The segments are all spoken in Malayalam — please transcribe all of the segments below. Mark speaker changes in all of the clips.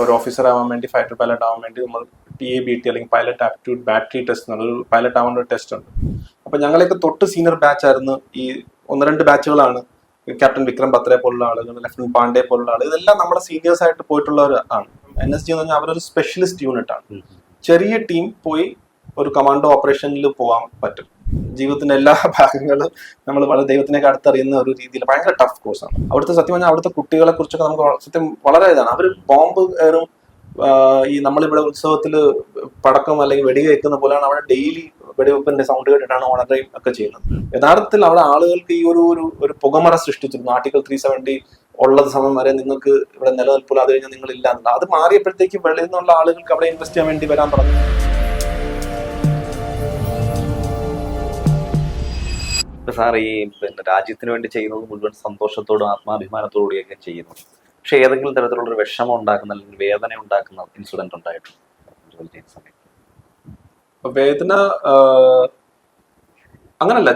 Speaker 1: ഒരു ഓഫീസർ ആവാൻ വേണ്ടി, ഫൈറ്റർ പൈലറ്റ് ആവാൻ വേണ്ടി നമ്മൾ PABT അല്ലെങ്കിൽ പൈലറ്റ് ആപ്റ്റിറ്റ്യൂഡ് ബാറ്ററി ടെസ്റ്റ് എന്നുള്ളൊരു പൈലറ്റ് ആവാൻ ഒരു ടെസ്റ്റ് ഉണ്ട്. അപ്പൊ ഞങ്ങളെയൊക്കെ തൊട്ട് സീനിയർ ബാച്ച് ആയിരുന്നു. ഈ 1-2 ബാച്ചുകളാണ് ക്യാപ്റ്റൻ വിക്രം ബത്രെ പോലുള്ള ആളുകൾ, ലെഫ്റ്റനന്റ് പാണ്ഡെ പോലുള്ള ആളുകൾ, ഇതെല്ലാം നമ്മുടെ സീനിയേഴ്സ് ആയിട്ട് പോയിട്ടുള്ളവർ ആണ്. NSG എന്ന് പറഞ്ഞാൽ അവരൊരു സ്പെഷ്യലിസ്റ്റ് യൂണിറ്റ് ആണ്. ചെറിയ ടീം പോയി ഒരു കമാൻഡോ ഓപ്പറേഷനിൽ പോകാൻ പറ്റും. ജീവിതത്തിന്റെ എല്ലാ ഭാഗങ്ങളും നമ്മൾ വളരെ ദൈവത്തിനൊക്കെ അടുത്തറിയുന്ന ഒരു രീതിയിൽ ഭയങ്കര ടഫ് കോഴ്സാണ്. അവിടുത്തെ സത്യം പറഞ്ഞാൽ അവിടുത്തെ കുട്ടികളെ കുറിച്ചൊക്കെ നമുക്ക് സത്യം വളരെ ഇതാണ്. അവർ ബോംബ് കയറും, ഈ നമ്മളിവിടെ ഉത്സവത്തിൽ പടക്കം അല്ലെങ്കിൽ വെടി വെക്കുന്ന പോലെയാണ് അവിടെ ഡെയിലി വെടിവെപ്പിന്റെ സൗണ്ട് കേട്ടിട്ടാണ് ഓണറേയും ഒക്കെ ചെയ്യുന്നത്. യഥാർത്ഥത്തിൽ അവിടെ ആളുകൾക്ക് ഈ ഒരു പുകമറ സൃഷ്ടിച്ചിരുന്നു. ആർട്ടിക്കിൾ 370 ഉള്ളത് സമയം വരെ നിങ്ങൾക്ക് ഇവിടെ നിലനിൽപ്പില്ല, അത് കഴിഞ്ഞാൽ നിങ്ങൾ ഇല്ല എന്നുള്ള. അത് മാറിയപ്പോഴത്തേക്ക് വെളിയിൽ നിന്നുള്ള ആളുകൾക്ക് അവിടെ ഇൻവെസ്റ്റ് ചെയ്യാൻ വേണ്ടി വരാൻ തുടങ്ങി.
Speaker 2: സാർ ഈ രാജ്യത്തിന് വേണ്ടി ചെയ്യുന്നത് മുഴുവൻ സന്തോഷത്തോടും ആത്മാഭിമാനത്തോടു കൂടിയൊക്കെ ചെയ്യുന്നു. പക്ഷെ ഏതെങ്കിലും തരത്തിലുള്ള ഒരു വിഷമം ഉണ്ടാക്കുന്ന അല്ലെങ്കിൽ വേദന ഉണ്ടാക്കുന്ന ഇൻസിഡന്റ് ഉണ്ടായിട്ടുണ്ട് ജോലി ചെയ്യുന്ന സമയത്ത്?
Speaker 1: വേദന അങ്ങനല്ല,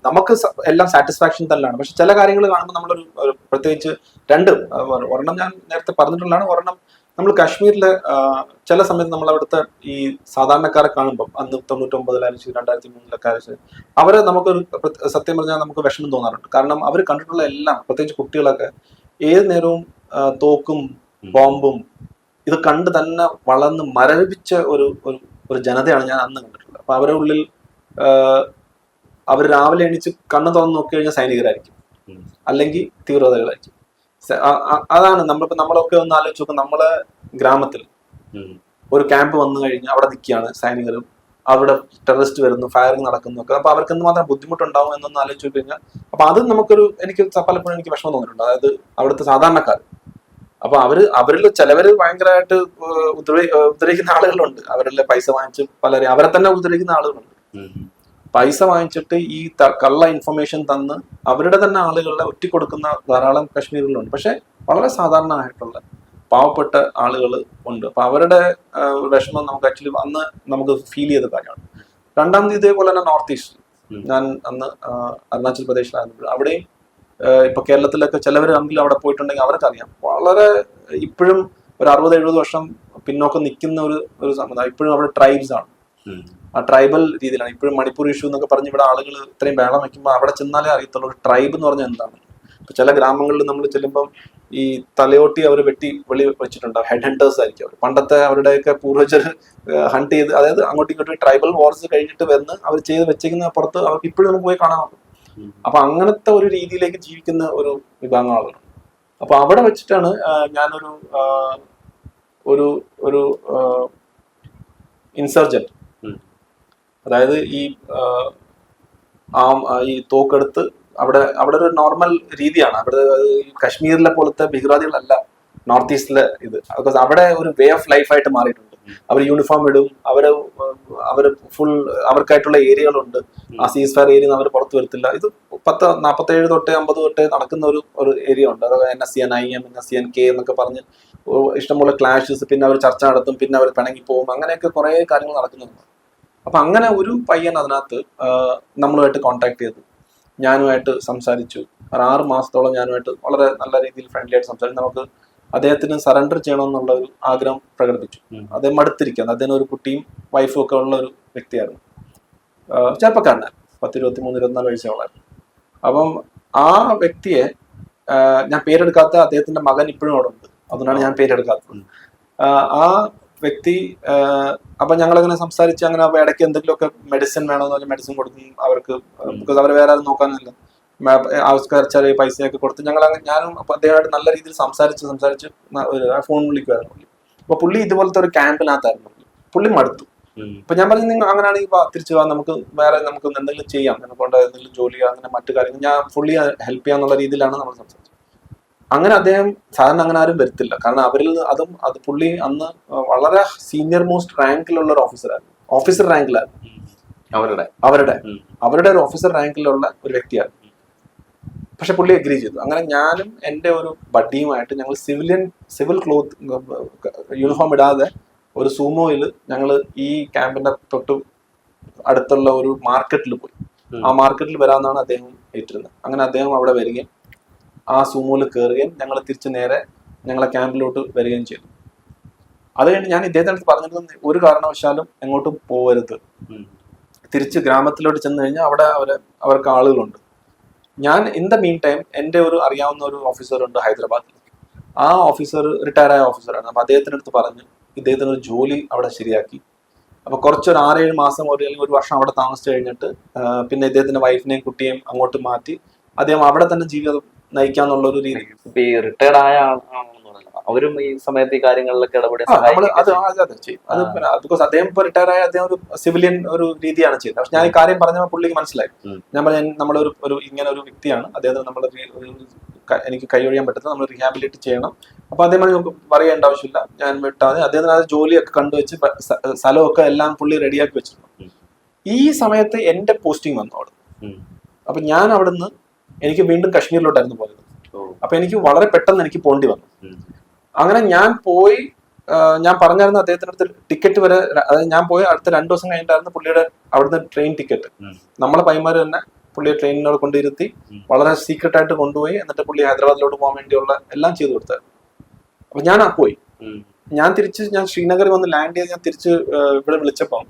Speaker 1: നമുക്ക് എല്ലാം സാറ്റിസ്ഫാക്ഷൻ തന്നെയാണ്. പക്ഷെ ചില കാര്യങ്ങൾ കാണുമ്പോൾ നമ്മളൊരു പ്രത്യേകിച്ച് ഒരെണ്ണം ഞാൻ നേരത്തെ പറഞ്ഞിട്ടുള്ളതാണ്. ഒരെണ്ണം നമ്മൾ കാശ്മീരിലെ ചില സമയത്ത് നമ്മൾ അവിടുത്തെ ഈ സാധാരണക്കാരെ കാണുമ്പോൾ, അന്ന് 99-ലായിരിക്കും 2003-ലൊക്കെ അവരെ നമുക്കൊരു സത്യം പറഞ്ഞാൽ നമുക്ക് വിഷമം തോന്നാറുണ്ട്. കാരണം അവർ കണ്ടിട്ടുള്ള എല്ലാം, പ്രത്യേകിച്ച് കുട്ടികളൊക്കെ ഏത് നേരവും തോക്കും ബോംബും ഇത് കണ്ട് തന്നെ വളർന്ന് മരവിപ്പിച്ച ഒരു ജനതയാണ് ഞാൻ അന്ന് കണ്ടിട്ടുള്ളത്. അപ്പൊ അവരുടെ ഉള്ളിൽ അവർ രാവിലെ എണീച്ച് കണ്ണ് തുറന്ന് നോക്കി കഴിഞ്ഞാൽ സൈനികരായിരിക്കും, അല്ലെങ്കിൽ തീവ്രവാദികളായിരിക്കും. അതാണ് നമ്മളൊക്കെ ഒന്ന് ആലോചിച്ച് നോക്കും. നമ്മളെ ഗ്രാമത്തിൽ ഒരു ക്യാമ്പ് വന്നു കഴിഞ്ഞാൽ അവിടെ നിൽക്കുകയാണ് സൈനികരും, അവിടെ ടെററിസ്റ്റ് വരുന്നു, ഫയറിങ് നടക്കുന്നു ഒക്കെ. അപ്പൊ അവർക്ക് എന്തുമാത്രം ബുദ്ധിമുട്ടുണ്ടാവും എന്നൊന്ന് ആലോചിച്ച് കഴിഞ്ഞാൽ, അപ്പൊ അത് എനിക്ക് പലപ്പോഴും എനിക്ക് വിഷമം തോന്നിയിട്ടുണ്ട്. അതായത് അവിടുത്തെ സാധാരണക്കാർ, അപ്പൊ അവരിൽ ചിലവര് ഭയങ്കരമായിട്ട് ഉദ്രവിക്കുന്ന ആളുകളുണ്ട്. അവരിലെ പൈസ വാങ്ങിച്ച് പലരെയും അവരെ തന്നെ ഉദ്രവിക്കുന്ന ആളുകളുണ്ട്. പൈസ വാങ്ങിച്ചിട്ട് ഈ കള്ള ഇൻഫർമേഷൻ തന്ന് അവരുടെ തന്നെ ആളുകളെ ഒറ്റിക്കൊടുക്കുന്ന ധാരാളം കാശ്മീരിലുണ്ട്. പക്ഷെ വളരെ സാധാരണമായിട്ടുള്ള പാവപ്പെട്ട ആളുകൾ ഉണ്ട്. അപ്പൊ അവരുടെ വിഷമം നമുക്ക് ആക്ച്വലി അന്ന് നമുക്ക് ഫീൽ ചെയ്ത കാര്യമാണ്. രണ്ടാമത് ഇതേപോലെ തന്നെ നോർത്ത് ഈസ്റ്റ്, ഞാൻ അന്ന് അരുണാചൽ പ്രദേശിലായിരുന്നു. അവിടെയും ഇപ്പൊ കേരളത്തിലൊക്കെ ചിലവർ അങ്കിൽ അവിടെ പോയിട്ടുണ്ടെങ്കിൽ അവർക്കറിയാം, വളരെ ഇപ്പോഴും ഒരു 60-70 വർഷം പിന്നോക്കം നിൽക്കുന്ന ഒരു സമുദായം. ഇപ്പോഴും അവിടെ ട്രൈബ്സ് ആണ്, ആ ട്രൈബൽ രീതിയിലാണ്. ഇപ്പോഴും മണിപ്പൂർ ഇഷ്യൂ എന്നൊക്കെ പറഞ്ഞ് ഇവിടെ ആളുകൾ ഇത്രയും ബഹളം വയ്ക്കുമ്പോൾ അവിടെ ചെന്നാലേ അറിയത്തുള്ളൂ ഒരു ട്രൈബ് എന്ന് പറഞ്ഞാൽ എന്താണ്. ഇപ്പൊ ചില ഗ്രാമങ്ങളിൽ നമ്മൾ ചെല്ലുമ്പം ഈ തലയോട്ടി അവർ വെളി വെച്ചിട്ടുണ്ടാവും. ഹെഡ് ഹണ്ടേഴ്സ് ആയിരിക്കും അവർ. പണ്ടത്തെ അവരുടെയൊക്കെ പൂർവ്വജർ ഹണ്ട് ചെയ്ത്, അതായത് അങ്ങോട്ടും ഇങ്ങോട്ടും ട്രൈബൽ വാർസ് കഴിഞ്ഞിട്ട് വന്ന് അവർ ചെയ്ത് വെച്ചേക്കുന്ന പുറത്ത് അവർക്ക് ഇപ്പോഴും നമുക്ക് പോയി കാണാൻ പറ്റും. അപ്പൊ അങ്ങനത്തെ ഒരു രീതിയിലേക്ക് ജീവിക്കുന്ന ഒരു വിഭാഗം ആളുകൾ. അപ്പൊ അവിടെ വെച്ചിട്ടാണ് ഞാനൊരു ഒരു ഇൻസർജന്റ്, അതായത് ഈ തോക്കെടുത്ത് അവിടെ ഒരു നോർമൽ രീതിയാണ്. അവിടെ കശ്മീരിലെ പോലത്തെ ഭീകരവാദികളല്ല നോർത്ത് ഈസ്റ്റിലെ ഇത്. ബിക്കോസ് അവിടെ ഒരു വേ ഓഫ് ലൈഫായിട്ട് മാറിയിട്ടുണ്ട്. അവർ യൂണിഫോം ഇടും, അവര് ഫുൾ അവർക്കായിട്ടുള്ള ഏരിയകളുണ്ട്. ആ സീസ് ഫയർ ഏരിയ അവർ പുറത്തു വരത്തില്ല. ഇത് 47 തൊട്ട് 50 തൊട്ട് നടക്കുന്ന ഒരു ഏരിയ ഉണ്ട്. അതായത് NSCN IM, NSCN K എന്നൊക്കെ പറഞ്ഞ് ഇഷ്ടംപോലെ ക്ലാഷസ്, പിന്നെ അവർ ചർച്ച നടത്തും, പിന്നെ അവർ പിണങ്ങി പോകും, അങ്ങനെയൊക്കെ കുറെ കാര്യങ്ങൾ നടക്കുന്നുണ്ട്. അപ്പൊ അങ്ങനെ ഒരു പയ്യൻ അതിനകത്ത് നമ്മളുമായിട്ട് കോൺടാക്ട് ചെയ്തു, ഞാനുമായിട്ട് സംസാരിച്ചു. 6 മാസത്തോളം ഞാനുമായിട്ട് വളരെ നല്ല രീതിയിൽ ഫ്രണ്ട്ലി ആയിട്ട് സംസാരിച്ചു. നമുക്ക് അദ്ദേഹത്തിന് സറണ്ടർ ചെയ്യണമെന്നുള്ള ഒരു ആഗ്രഹം പ്രകടിപ്പിച്ചു. അദ്ദേഹം അടുത്തിരിക്കുന്നത്, അദ്ദേഹം ഒരു കുട്ടിയും വൈഫും ഒക്കെ ഉള്ള ഒരു വ്യക്തിയായിരുന്നു. ചെറുപ്പക്കാരനായിരുന്നു, 23-24 വയസ്സുള്ളായിരുന്നു. അപ്പം ആ വ്യക്തിയെ ഞാൻ പേരെടുക്കാത്ത അദ്ദേഹത്തിന്റെ മകൻ ഇപ്പോഴും അവിടെ ഉണ്ട്, അതുകൊണ്ടാണ് ഞാൻ പേരെടുക്കാത്തത്. ആ വ്യക്തി അപ്പൊ ഞങ്ങളങ്ങനെ സംസാരിച്ച്, അങ്ങനെ ഇടയ്ക്ക് എന്തെങ്കിലുമൊക്കെ മെഡിസിൻ വേണമെന്ന് പറഞ്ഞാൽ മെഡിസിൻ കൊടുക്കും അവർക്ക്. ബിക്കോസ് അവരെ വേറെ ആരും നോക്കാനില്ല. ആവശ്യക്കാർ ചെറിയ പൈസയൊക്കെ കൊടുത്ത് ഞാനും അദ്ദേഹമായിട്ട് നല്ല രീതിയിൽ സംസാരിച്ച് ഫോൺ വിളിക്കുമായിരുന്നു പുള്ളി. അപ്പൊ പുള്ളി ഇതുപോലത്തെ ഒരു ക്യാമ്പിനകത്തായിരുന്നു. പുള്ളി മടുത്തു. അപ്പൊ ഞാൻ പറഞ്ഞു, നിങ്ങൾ അങ്ങനെയാണെങ്കിൽ തിരിച്ചു പോകാൻ, നമുക്ക് എന്തെങ്കിലും ചെയ്യാം, കൊണ്ട് എന്തെങ്കിലും ജോലി അങ്ങനെ മറ്റു കാര്യങ്ങൾ ഞാൻ ഫുള്ളി ഹെൽപ്പ് ചെയ്യാന്നുള്ള രീതിയിലാണ് നമ്മൾ സംസാരിച്ചത്. അങ്ങനെ അദ്ദേഹം സാധാരണ അങ്ങനെ ആരും വരത്തില്ല. കാരണം അത് പുള്ളി അന്ന് വളരെ സീനിയർ മോസ്റ്റ് റാങ്കിലുള്ള ഒരു ഓഫീസർ റാങ്കിലായിരുന്നു. അവരുടെ ഒരു ഓഫീസർ റാങ്കിലുള്ള ഒരു വ്യക്തിയായിരുന്നു. പക്ഷെ പുള്ളി അഗ്രി ചെയ്തു. അങ്ങനെ ഞാനും എൻ്റെ ഒരു ബഡ്ഡിയുമായിട്ട് ഞങ്ങൾ സിവിൽ ക്ലോത്ത് യൂണിഫോം ഇടാതെ ഒരു സൂമോയിൽ ഞങ്ങൾ ഈ ക്യാമ്പിന്റെ തൊട്ട് അടുത്തുള്ള ഒരു മാർക്കറ്റിൽ പോയി. ആ മാർക്കറ്റിൽ വരാമെന്നാണ് അദ്ദേഹം ഏറ്റിരുന്നത്. അങ്ങനെ അദ്ദേഹം അവിടെ വരികയും ആ സൂമോയിൽ കയറുകയും ഞങ്ങൾ തിരിച്ച് നേരെ ഞങ്ങളെ ക്യാമ്പിലോട്ട് വരികയും ചെയ്തു. അത് കഴിഞ്ഞ് ഞാൻ ഇദ്ദേഹത്തിൻ്റെ അടുത്ത് പറഞ്ഞിരുന്നത് ഒരു കാരണവശാലും എങ്ങോട്ടും പോകരുത്, തിരിച്ച് ഗ്രാമത്തിലോട്ട് ചെന്ന് കഴിഞ്ഞാൽ അവിടെ അവർക്ക് ആളുകളുണ്ട്. ഞാൻ ഇൻ ദ മീൻ ടൈം എൻ്റെ ഒരു അറിയാവുന്ന ഒരു ഓഫീസറുണ്ട് ഹൈദരാബാദിൽ. ആ ഓഫീസർ റിട്ടയർ ആയ ഓഫീസറാണ്. അപ്പൊ അദ്ദേഹത്തിൻ്റെ അടുത്ത് പറഞ്ഞ് ഇദ്ദേഹത്തിന് ഒരു ജോലി അവിടെ ശരിയാക്കി. അപ്പൊ കുറച്ചൊരു 6-7 മാസം അല്ലെങ്കിൽ ഒരു വർഷം അവിടെ താമസിച്ചു കഴിഞ്ഞിട്ട് പിന്നെ ഇദ്ദേഹത്തിന്റെ വൈഫിനെയും കുട്ടിയെയും അങ്ങോട്ട് മാറ്റി അദ്ദേഹം അവിടെ തന്നെ ജീവിതം നയിക്കാന്നുള്ള ഒരു രീതി.
Speaker 2: ഈ റിട്ടയർഡ് ആയ ആളാണെന്ന് പറഞ്ഞാൽ അവരും ഈ സമയത്ത് ഈ കാര്യങ്ങളിലൊക്കെ ഇടപെടാൻ
Speaker 1: ചെയ്യും. അത് ബിക്കോസ് അദ്ദേഹം ഇപ്പൊ റിട്ടയർ ആയ അദ്ദേഹം ഒരു സിവിലിയൻ ഒരു രീതിയാണ് ചെയ്യുന്നത്. പക്ഷെ ഞാൻ ഈ കാര്യം പറഞ്ഞപ്പോൾ പുള്ളിക്ക് മനസ്സിലായി. ഞാൻ പറഞ്ഞ നമ്മളൊരു ഇങ്ങനെ ഒരു വ്യക്തിയാണ്, അദ്ദേഹത്തിന് നമ്മൾ എനിക്ക് കൈയൊഴിയാൻ പറ്റുന്നത്, നമ്മൾ റീഹാബിലിറ്റ് ചെയ്യണം. അപ്പൊ അദ്ദേഹം പറയേണ്ട ആവശ്യമില്ല, ഞാൻ വിട്ടാതെ അദ്ദേഹത്തിന് അത് ജോലിയൊക്കെ കണ്ടുവച്ച് സ്ഥലമൊക്കെ എല്ലാം പുള്ളി റെഡിയാക്കി വെച്ചിരുന്നു. ഈ സമയത്ത് എന്റെ പോസ്റ്റിംഗ് വന്നു അവിടെ. അപ്പൊ ഞാൻ അവിടുന്ന് എനിക്ക് വീണ്ടും കശ്മീരിലോട്ടായിരുന്നു പോയത്. അപ്പൊ എനിക്ക് വളരെ പെട്ടെന്ന് എനിക്ക് പോണ്ടി വന്നു. അങ്ങനെ ഞാൻ പോയി, ഞാൻ പറഞ്ഞായിരുന്നു അദ്ദേഹത്തിന്റെ അടുത്ത് ടിക്കറ്റ് വരെ, അതായത് ഞാൻ പോയി അടുത്ത 2 ദിവസം കഴിഞ്ഞിട്ടായിരുന്നു പുള്ളിയുടെ അവിടുന്ന് ട്രെയിൻ ടിക്കറ്റ്. നമ്മളെ പൈമാര് തന്നെ പുള്ളിയെ ട്രെയിനിനോട് കൊണ്ടിരുത്തി വളരെ സീക്രട്ട് ആയിട്ട് കൊണ്ടുപോയി. എന്നിട്ട് പുള്ളി ഹൈദരാബാദിലോട്ട് പോകാൻ വേണ്ടിയുള്ള എല്ലാം ചെയ്തു കൊടുത്തായിരുന്നു. അപ്പൊ ഞാൻ പോയി. ഞാൻ ശ്രീനഗറിൽ വന്ന് ലാൻഡ് ചെയ്ത് ഞാൻ തിരിച്ച് ഇവിടെ വിളിച്ചപ്പം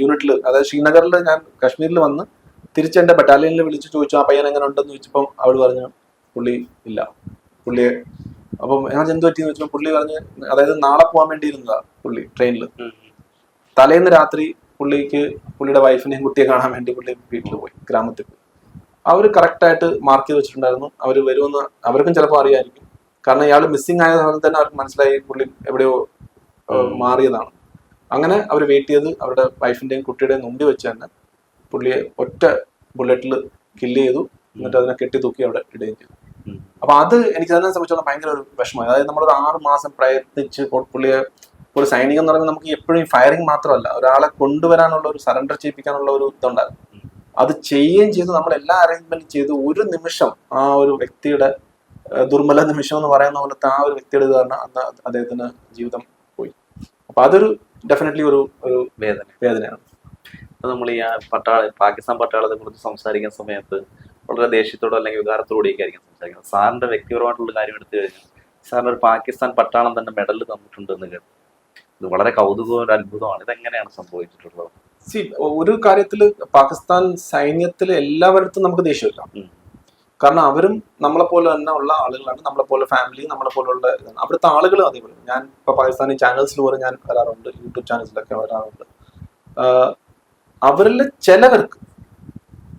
Speaker 1: യൂണിറ്റിൽ, അതായത് ശ്രീനഗറിൽ ഞാൻ കാശ്മീരിൽ വന്ന് തിരിച്ച് എന്റെ ബറ്റാലിയനിൽ വിളിച്ച് ചോദിച്ചു ആ പയ്യൻ എങ്ങനെ ഉണ്ടെന്ന് ചോദിച്ചപ്പം അവൾ പറഞ്ഞു പുള്ളി ഇല്ല, പുള്ളിയെ. അപ്പം ഞാൻ എന്ത് പറ്റിയെന്ന് ചോദിച്ചപ്പോൾ പുള്ളി പറഞ്ഞ്, അതായത് നാളെ പോകാൻ വേണ്ടി ഇരുന്നതാ പുള്ളി ട്രെയിനിൽ. തലേന്ന് രാത്രി പുള്ളിയുടെ വൈഫിനെയും കുട്ടിയെ കാണാൻ വേണ്ടി പുള്ളി വീട്ടിൽ പോയി, ഗ്രാമത്തിൽ പോയി. അവർ കറക്റ്റായിട്ട് മാർക്ക് ചെയ്ത് വെച്ചിട്ടുണ്ടായിരുന്നു. അവർ വരുമെന്ന് അവർക്കും ചിലപ്പോൾ അറിയാമായിരിക്കും. കാരണം ഇയാൾ മിസ്സിംഗ് ആയ സമയത്ത് തന്നെ അവർക്ക് മനസ്സിലായി പുള്ളി എവിടെയോ മാറിയതാണ്. അങ്ങനെ അവർ വെയിറ്റ് ചെയ്ത് അവരുടെ വൈഫിന്റെയും കുട്ടിയുടെയും മുമ്പിൽ വെച്ച് തന്നെ പുള്ളിയെ ഒറ്റ ബുള്ളറ്റിൽ കില്ല് ചെയ്തു. എന്നിട്ട് അതിനെ കെട്ടി തൂക്കി അവിടെ ഇടുകയും ചെയ്തു. അപ്പൊ അത് എനിക്ക് തന്നെ സംബന്ധിച്ചോളം ഭയങ്കര ഒരു വിഷമമായി. അതായത് നമ്മളൊരു 6 മാസം പ്രയത്നിച്ച് പുള്ളിയെ, ഒരു സൈനികം എന്ന് പറയുമ്പോൾ നമുക്ക് എപ്പോഴും ഫയറിംഗ് മാത്രമല്ല, ഒരാളെ കൊണ്ടുവരാനുള്ള ഒരു സറണ്ടർ ചെയ്യിപ്പിക്കാനുള്ള ഒരു ഇതുണ്ടായിരുന്നു. അത് ചെയ്യുകയും ചെയ്തു. നമ്മൾ എല്ലാ അറേഞ്ച്മെന്റും ചെയ്തു. ഒരു നിമിഷം ആ ഒരു വ്യക്തിയുടെ ദുർബല നിമിഷം എന്ന് പറയുന്ന പോലത്തെ ആ ഒരു വ്യക്തിയുടെ ഇത് കാരണം അന്ന് അദ്ദേഹത്തിന് ജീവിതം പോയി. അപ്പൊ അതൊരു ഡെഫിനറ്റ്ലി ഒരു വേദനയാണ്.
Speaker 2: നമ്മൾ ഈ പാകിസ്ഥാൻ പട്ടാളത്തെ കുറിച്ച് സംസാരിക്കുന്ന സമയത്ത് വളരെ ദേഷ്യത്തോടോ അല്ലെങ്കിൽ വികാരത്തോടെയൊക്കെ ആയിരിക്കും സംസാരിക്കുന്നത്. സാറിന്റെ വ്യക്തിപരമായിട്ടുള്ള കാര്യം എടുത്തു കഴിഞ്ഞാൽ സാറിന് ഒരു പാകിസ്ഥാൻ പട്ടാളം തന്നെ മെഡൽ തന്നിട്ടുണ്ട് എന്ന് കേട്ടു. ഇത് വളരെ കൗതുകവും ഒരു അത്ഭുതമാണ്. ഇതെങ്ങനെയാണ് സംഭവിച്ചിട്ടുള്ളത്?
Speaker 1: ഒരു കാര്യത്തില് പാകിസ്ഥാൻ സൈന്യത്തിൽ എല്ലാവരടുത്തും നമുക്ക് ദേഷ്യമില്ല. കാരണം അവരും നമ്മളെ പോലെ തന്നെ ഉള്ള ആളുകളാണ്, നമ്മളെ പോലെ ഫാമിലി, നമ്മളെ പോലുള്ള ഇതാണ്. അവിടുത്തെ ആളുകളും അതേപോലെ. ഞാൻ ഇപ്പൊ പാകിസ്ഥാനി ചാനൽസിൽ പോലെ ഞാൻ വരാറുണ്ട്, യൂട്യൂബ് ചാനൽസിലൊക്കെ വരാറുണ്ട്. അവരിൽ ചിലവർക്ക്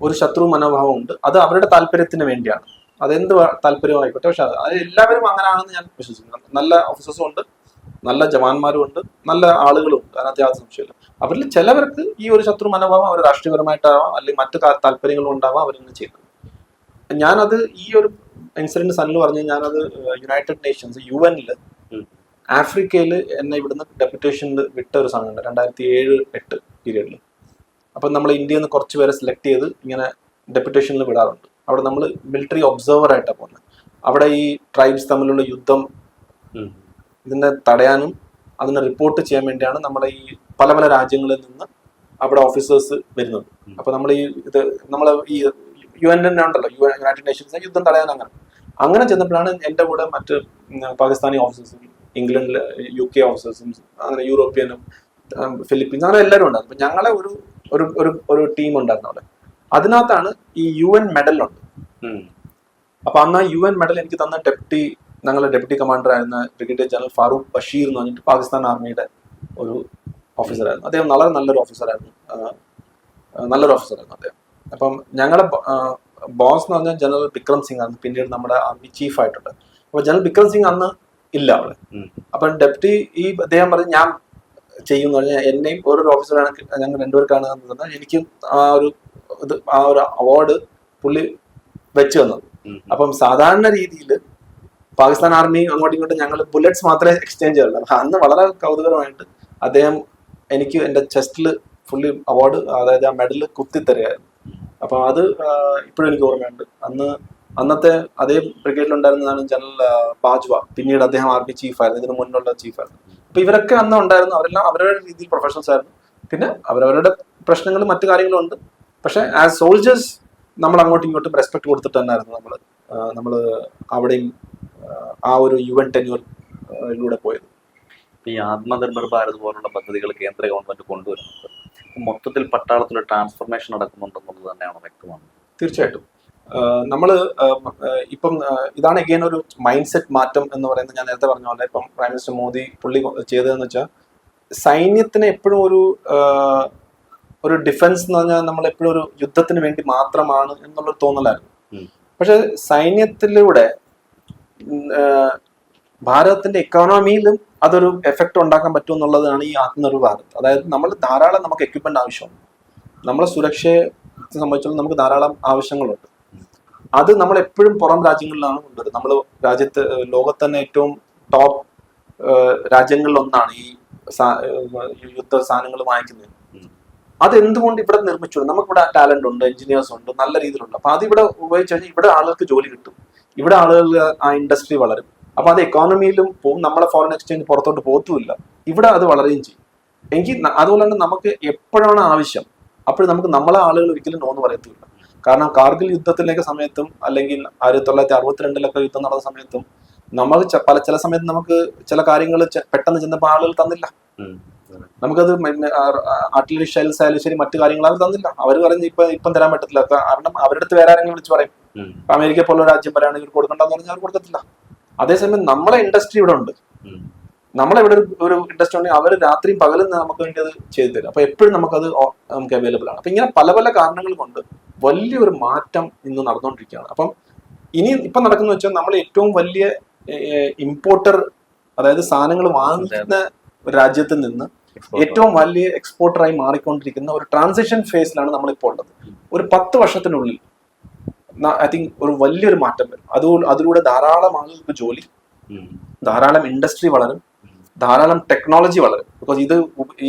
Speaker 1: ഒരു ശത്രു മനോഭാവം ഉണ്ട്. അത് അവരുടെ താല്പര്യത്തിന് വേണ്ടിയാണ്, അതെന്ത് താല്പര്യമായിക്കോട്ടെ. പക്ഷെ അത് എല്ലാവരും അങ്ങനെയാണെന്ന് ഞാൻ വിശ്വസിക്കുന്നു. നല്ല ഓഫീസേഴ്സും ഉണ്ട്, നല്ല ജവാന്മാരും ഉണ്ട്, നല്ല ആളുകളും ഉണ്ട്, അതിനകത്ത് യാതൊരു സംശയമില്ല. അവരിൽ ചിലവർക്ക് ഈ ഒരു ശത്രു മനോഭാവം അവർ രാഷ്ട്രീയപരമായിട്ടാവാം അല്ലെങ്കിൽ മറ്റു താല്പര്യങ്ങളും ഉണ്ടാവാം അവരിന്ന് ചെയ്യുന്നത്. ഞാനത് ഈ ഒരു ഇൻസിഡന്റ് സണ്ണിൽ പറഞ്ഞു. ഞാനത് യുണൈറ്റഡ് നേഷൻസ് UN ആഫ്രിക്കയിൽ എന്നെ ഇവിടുന്ന് ഡെപ്യൂട്ടേഷനിൽ വിട്ട ഒരു സമയമുണ്ട് 2007-8 പീരീഡിൽ. അപ്പം നമ്മൾ ഇന്ത്യയിൽ നിന്ന് കുറച്ച് പേരെ സെലക്ട് ചെയ്ത് ഇങ്ങനെ ഡെപ്യൂട്ടേഷനിൽ വിടാറുണ്ട്. അവിടെ നമ്മൾ മിലിറ്ററി ഒബ്സർവർ ആയിട്ടാണ് പോകുന്നത്. അവിടെ ഈ ട്രൈബ്സ് തമ്മിലുള്ള യുദ്ധം ഇതിനെ തടയാനും അതിനെ റിപ്പോർട്ട് ചെയ്യാൻ വേണ്ടിയാണ് നമ്മുടെ ഈ പല പല രാജ്യങ്ങളിൽ നിന്ന് അവിടെ ഓഫീസേഴ്സ് വരുന്നത്. അപ്പൊ നമ്മൾ ഈ UN ഉണ്ടല്ലോ, യുണൈറ്റഡ് നേഷൻസ് യുദ്ധം തടയാൻ അങ്ങനെ ചെന്നപ്പോഴാണ് എൻ്റെ കൂടെ മറ്റ് പാകിസ്ഥാനി ഓഫീസേഴ്സും ഇംഗ്ലണ്ടിലെ UK ഓഫീസേഴ്സും അങ്ങനെ യൂറോപ്യനും ഫിലിപ്പീൻസ് അങ്ങനെ എല്ലാവരും ഉണ്ടായിരുന്നു. അപ്പൊ ഞങ്ങളെ ഒരു ടീം ഉണ്ടായിരുന്നു അവിടെ. അതിനകത്താണ് ഈ UN മെഡലുണ്ട്. അപ്പൊ അന്ന് ആ UN മെഡൽ എനിക്ക് തന്ന ഞങ്ങളുടെ ഡെപ്യൂട്ടി കമാൻഡർ ആയിരുന്ന ബ്രിഗേഡിയർ ജനറൽ ഫാറൂഖ് ബഷീർ എന്ന് പറഞ്ഞിട്ട് പാകിസ്ഥാൻ ആർമിയുടെ ഒരു ഓഫീസറായിരുന്നു. അദ്ദേഹം വളരെ നല്ലൊരു ഓഫീസറായിരുന്നു അദ്ദേഹം. അപ്പം ഞങ്ങളുടെ ബോസ് എന്ന് പറഞ്ഞാൽ ജനറൽ ബിക്രം സിംഗ് ആണ്, പിന്നീട് നമ്മുടെ ആർമി ചീഫ് ആയിട്ടുണ്ട്. അപ്പൊ ജനറൽ ബിക്രം സിംഗ് അന്ന് ഇല്ല അവിടെ. അപ്പൊ ഡെപ്യൂട്ടി അദ്ദേഹം പറഞ്ഞ് ഞാൻ ചെയ്യുമെന്ന് പറഞ്ഞാൽ എന്നെയും ഓരോ ഓഫീസറാണ് ഞങ്ങൾ രണ്ടുപേർക്കാണ് തന്നത്. എനിക്കും ആ ഒരു അവാർഡ് പുള്ളി വെച്ച് തന്നത്. അപ്പം സാധാരണ രീതിയിൽ പാകിസ്ഥാൻ ആർമി അങ്ങോട്ടും ഇങ്ങോട്ടും ഞങ്ങൾ ബുള്ളറ്റ്സ് മാത്രമേ എക്സ്ചേഞ്ച് ചെയ്യാറുള്ളൂ. അന്ന് വളരെ കൗതുകരമായിട്ട് അദ്ദേഹം എനിക്ക് എൻ്റെ ചെസ്റ്റിൽ ഫുള്ളി അവാർഡ്, അതായത് ആ മെഡൽ കുത്തിത്തരുകയായിരുന്നു. അപ്പൊ അത് ഇപ്പോഴും എനിക്ക് ഓർമ്മയുണ്ട്. അന്നത്തെ അതേ ബ്രിഗേഡിലുണ്ടായിരുന്നതാണ് ജനറൽ ബാജ്വ, പിന്നീട് അദ്ദേഹം ആർമി ചീഫായിരുന്നു, ഇതിന് മുന്നുള്ള ചീഫായിരുന്നു. അപ്പൊ ഇവരൊക്കെ അന്ന് ഉണ്ടായിരുന്നു. അവരെല്ലാം അവരുടെ രീതിയിൽ പ്രൊഫഷണൽസ് ആയിരുന്നു. പിന്നെ അവരവരുടെ പ്രശ്നങ്ങളും മറ്റു കാര്യങ്ങളും ഉണ്ട്. പക്ഷെ ആസ് സോൾജേഴ്സ് നമ്മൾ അങ്ങോട്ടും ഇങ്ങോട്ടും റെസ്പെക്ട് കൊടുത്തിട്ട് തന്നെയായിരുന്നു നമ്മൾ അവിടെയും ആ ഒരു UN ടെന്യൂറിലൂടെ പോയത്.
Speaker 2: ഈ ആത്മനിർഭർ ഭാരത് പോലുള്ള പദ്ധതികൾ കേന്ദ്ര ഗവൺമെന്റ് കൊണ്ടുവരുന്നുണ്ട്. മൊത്തത്തിൽ പട്ടാളത്തിൽ ട്രാൻസ്ഫർമേഷൻ നടക്കുന്നുണ്ടെന്നുള്ളത് തന്നെയാണ് വ്യക്തമാണ്.
Speaker 1: തീർച്ചയായിട്ടും നമ്മൾ ഇപ്പം ഇതാണ് എഗെയിൻ ഒരു മൈൻഡ് സെറ്റ് മാറ്റം എന്ന് പറയുന്നത്. ഞാൻ നേരത്തെ പറഞ്ഞ പോലെ ഇപ്പം പ്രൈം മിനിസ്റ്റർ മോദി പുള്ളി ചെയ്തതെന്ന് വെച്ചാൽ സൈന്യത്തിന് എപ്പോഴും ഒരു ഡിഫൻസ് എന്ന് പറഞ്ഞാൽ നമ്മൾ എപ്പോഴും ഒരു യുദ്ധത്തിന് വേണ്ടി മാത്രമാണ് എന്നുള്ളൊരു തോന്നലായിരുന്നു. പക്ഷെ സൈന്യത്തിലൂടെ ഭാരതത്തിന്റെ എക്കോണമിയിലും അതൊരു എഫക്റ്റ് ഉണ്ടാക്കാൻ പറ്റും എന്നുള്ളതാണ് ഈ ആത്മനിർഭർ ഭാരത്. അതായത് നമ്മൾ ധാരാളം നമുക്ക് എക്യുപ്മെന്റ് ആവശ്യമുണ്ട്. നമ്മളെ സുരക്ഷയെ സംബന്ധിച്ചുള്ള നമുക്ക് ധാരാളം ആവശ്യങ്ങളുണ്ട്. അത് നമ്മൾ എപ്പോഴും പുറം രാജ്യങ്ങളിലാണ് കൊണ്ടുവരുന്നത്. നമ്മൾ ലോകത്ത് തന്നെ ഏറ്റവും ടോപ്പ് രാജ്യങ്ങളിലൊന്നാണ് ഈ യുദ്ധ സാധനങ്ങൾ വാങ്ങിക്കുന്നത്. അതെന്തുകൊണ്ട് ഇവിടെ നിർമ്മിച്ചു? നമുക്കിവിടെ ടാലന്റ് ഉണ്ട്, എഞ്ചിനീയേഴ്സ് ഉണ്ട്, നല്ല രീതിയിലുണ്ട്. അപ്പൊ അത് ഇവിടെ ഉപയോഗിച്ച് കഴിഞ്ഞാൽ ഇവിടെ ആളുകൾക്ക് ജോലി കിട്ടും, ഇവിടെ ആളുകൾ ആ ഇൻഡസ്ട്രി വളരും. അപ്പൊ അത് എക്കോണമിയിലും പോവും, നമ്മളെ ഫോറിൻ എക്സ്ചേഞ്ച് പുറത്തോട്ട് പോകത്തുമില്ല, ഇവിടെ അത് വളരുകയും ചെയ്യും. അതുപോലെ തന്നെ നമുക്ക് എപ്പോഴാണ് ആവശ്യം അപ്പോഴും നമുക്ക് നമ്മളെ ആളുകൾ ഒരിക്കലും നോന്ന് പറയത്തില്ല. കാരണം കാർഗിൽ യുദ്ധത്തിലേക്ക് സമയത്തും അല്ലെങ്കിൽ 1962 യുദ്ധം നടന്ന സമയത്തും നമ്മൾ ചില സമയത്ത് നമുക്ക് ചില കാര്യങ്ങൾ പെട്ടെന്ന് ചെന്നപ്പോൾ ആളുകൾ തന്നില്ല. നമുക്കത് ആർട്ടിലറി ഷെൽസ് ആയാലും ശരി മറ്റു കാര്യങ്ങൾ അവർ തന്നില്ല. അവർ പറഞ്ഞ് ഇപ്പം തരാൻ പറ്റത്തില്ല, കാരണം അവരുടെ അടുത്ത് വേറെ ആരെങ്കിലും വിളിച്ച് പറയും. അമേരിക്ക പോലുള്ള രാജ്യം പറയുകയാണെങ്കിൽ ഇവർ കൊടുക്കണ്ടെന്ന് പറഞ്ഞാൽ അവർ കൊടുക്കത്തില്ല. അതേസമയം നമ്മളെ ഇൻഡസ്ട്രി ഇവിടെ ഉണ്ട്, നമ്മളെവിടെ ഒരു ഇൻഡസ്ട്രി ഉണ്ടെങ്കിൽ അവർ രാത്രിയും പകലും നമുക്ക് വേണ്ടി അത് ചെയ്തു തരും. അപ്പൊ എപ്പോഴും നമുക്ക് അവൈലബിൾ ആണ്. അപ്പൊ ഇങ്ങനെ പല പല കാരണങ്ങൾ കൊണ്ട് വലിയൊരു മാറ്റം ഇന്ന് നടന്നുകൊണ്ടിരിക്കുകയാണ്. അപ്പം ഇപ്പം നടക്കുന്ന വെച്ചാൽ നമ്മൾ ഏറ്റവും വലിയ ഇമ്പോർട്ടർ, അതായത് സാധനങ്ങൾ വാങ്ങുന്ന ഒരു രാജ്യത്തിൽ നിന്ന് ഏറ്റവും വലിയ എക്സ്പോർട്ടറായി മാറിക്കൊണ്ടിരിക്കുന്ന ഒരു ട്രാൻസിഷൻ ഫേസിലാണ് നമ്മളിപ്പോൾ ഉള്ളത്. ഒരു 10 വർഷത്തിനുള്ളിൽ ഐ തിങ്ക് ഒരു വലിയൊരു മാറ്റം വരും. അതിലൂടെ ധാരാളം ആളുകൾക്ക് ജോലി, ധാരാളം ഇൻഡസ്ട്രി വളരും, ധാരാളം ടെക്നോളജി വളരും. ബിക്കോസ്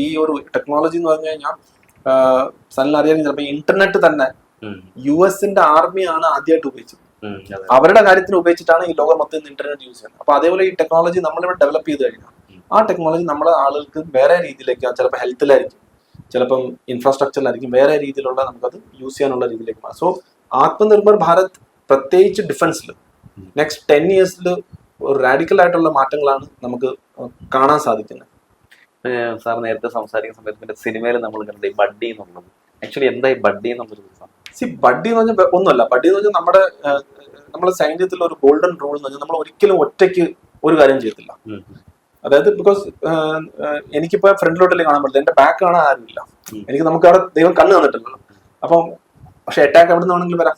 Speaker 1: ഈ ഒരു ടെക്നോളജി എന്ന് പറഞ്ഞു കഴിഞ്ഞാൽ സനലിന് അറിയാൻ ചിലപ്പോൾ ഇന്റർനെറ്റ് തന്നെ US-ന്റെ ആർമിയാണ് ആദ്യമായിട്ട് ഉപയോഗിച്ചത്. അവരുടെ കാര്യത്തിന് ഉപയോഗിച്ചിട്ടാണ് ഈ ലോകം മൊത്തം ഇന്റർനെറ്റ് യൂസ് ചെയ്യുന്നത്. അപ്പൊ അതേപോലെ ഈ ടെക്നോളജി നമ്മളിവിടെ ഡെവലപ്പ് ചെയ്ത് കഴിഞ്ഞാൽ ആ ടെക്നോളജി നമ്മളെ ആളുകൾക്ക് വേറെ രീതിയിലേക്ക്, ചിലപ്പോൾ ഹെൽത്തിലായിരിക്കും, ചിലപ്പം ഇൻഫ്രാസ്ട്രക്ചറിലായിരിക്കും, വേറെ രീതിയിലുള്ള നമുക്കത് യൂസ് ചെയ്യാനുള്ള രീതിയിലേക്ക് മാറും. സോ ആത്മനിർഭർ ഭാരത് പ്രത്യേകിച്ച് ഡിഫൻസിൽ നെക്സ്റ്റ് 10 yearsൽ ഒരു റാഡിക്കൽ ആയിട്ടുള്ള മാറ്റങ്ങളാണ് നമുക്ക് കാണാൻ സാധിക്കുന്നത്.
Speaker 2: സാർ നേരത്തെ സംസാരിക്കുന്ന സമയത്ത് സിനിമയിൽ നമ്മൾ കണ്ടത് ഈ ബഡ്ഡി എന്നുള്ളത്, ആക്ച്വലി എന്തായി ബഡ്ഡി എന്നുള്ളത്?
Speaker 1: ബഡ്ഡി എന്ന് പറഞ്ഞാൽ ഒന്നുമല്ല. ബഡ്ഡി എന്ന് പറഞ്ഞാൽ നമ്മുടെ സൈന്യത്തിൽ ഒരു ഗോൾഡൻ റൂൾ എന്ന് പറഞ്ഞാൽ നമ്മൾ ഒരിക്കലും ഒറ്റയ്ക്ക് ഒരു കാര്യം ചെയ്യത്തില്ല. അതായത് ബിക്കോസ് എനിക്കിപ്പോ ഫ്രണ്ടിലോട്ടല്ലേ കാണാൻ പറ്റില്ല, എന്റെ ബാക്ക് കാണാൻ ആരുമില്ല, നമുക്ക് അവിടെ ദൈവം കണ്ണ് തന്നിട്ടില്ലല്ലോ. അപ്പം പക്ഷെ അറ്റാക്ക് എവിടെ നിന്ന് വേണമെങ്കിലും വരാം.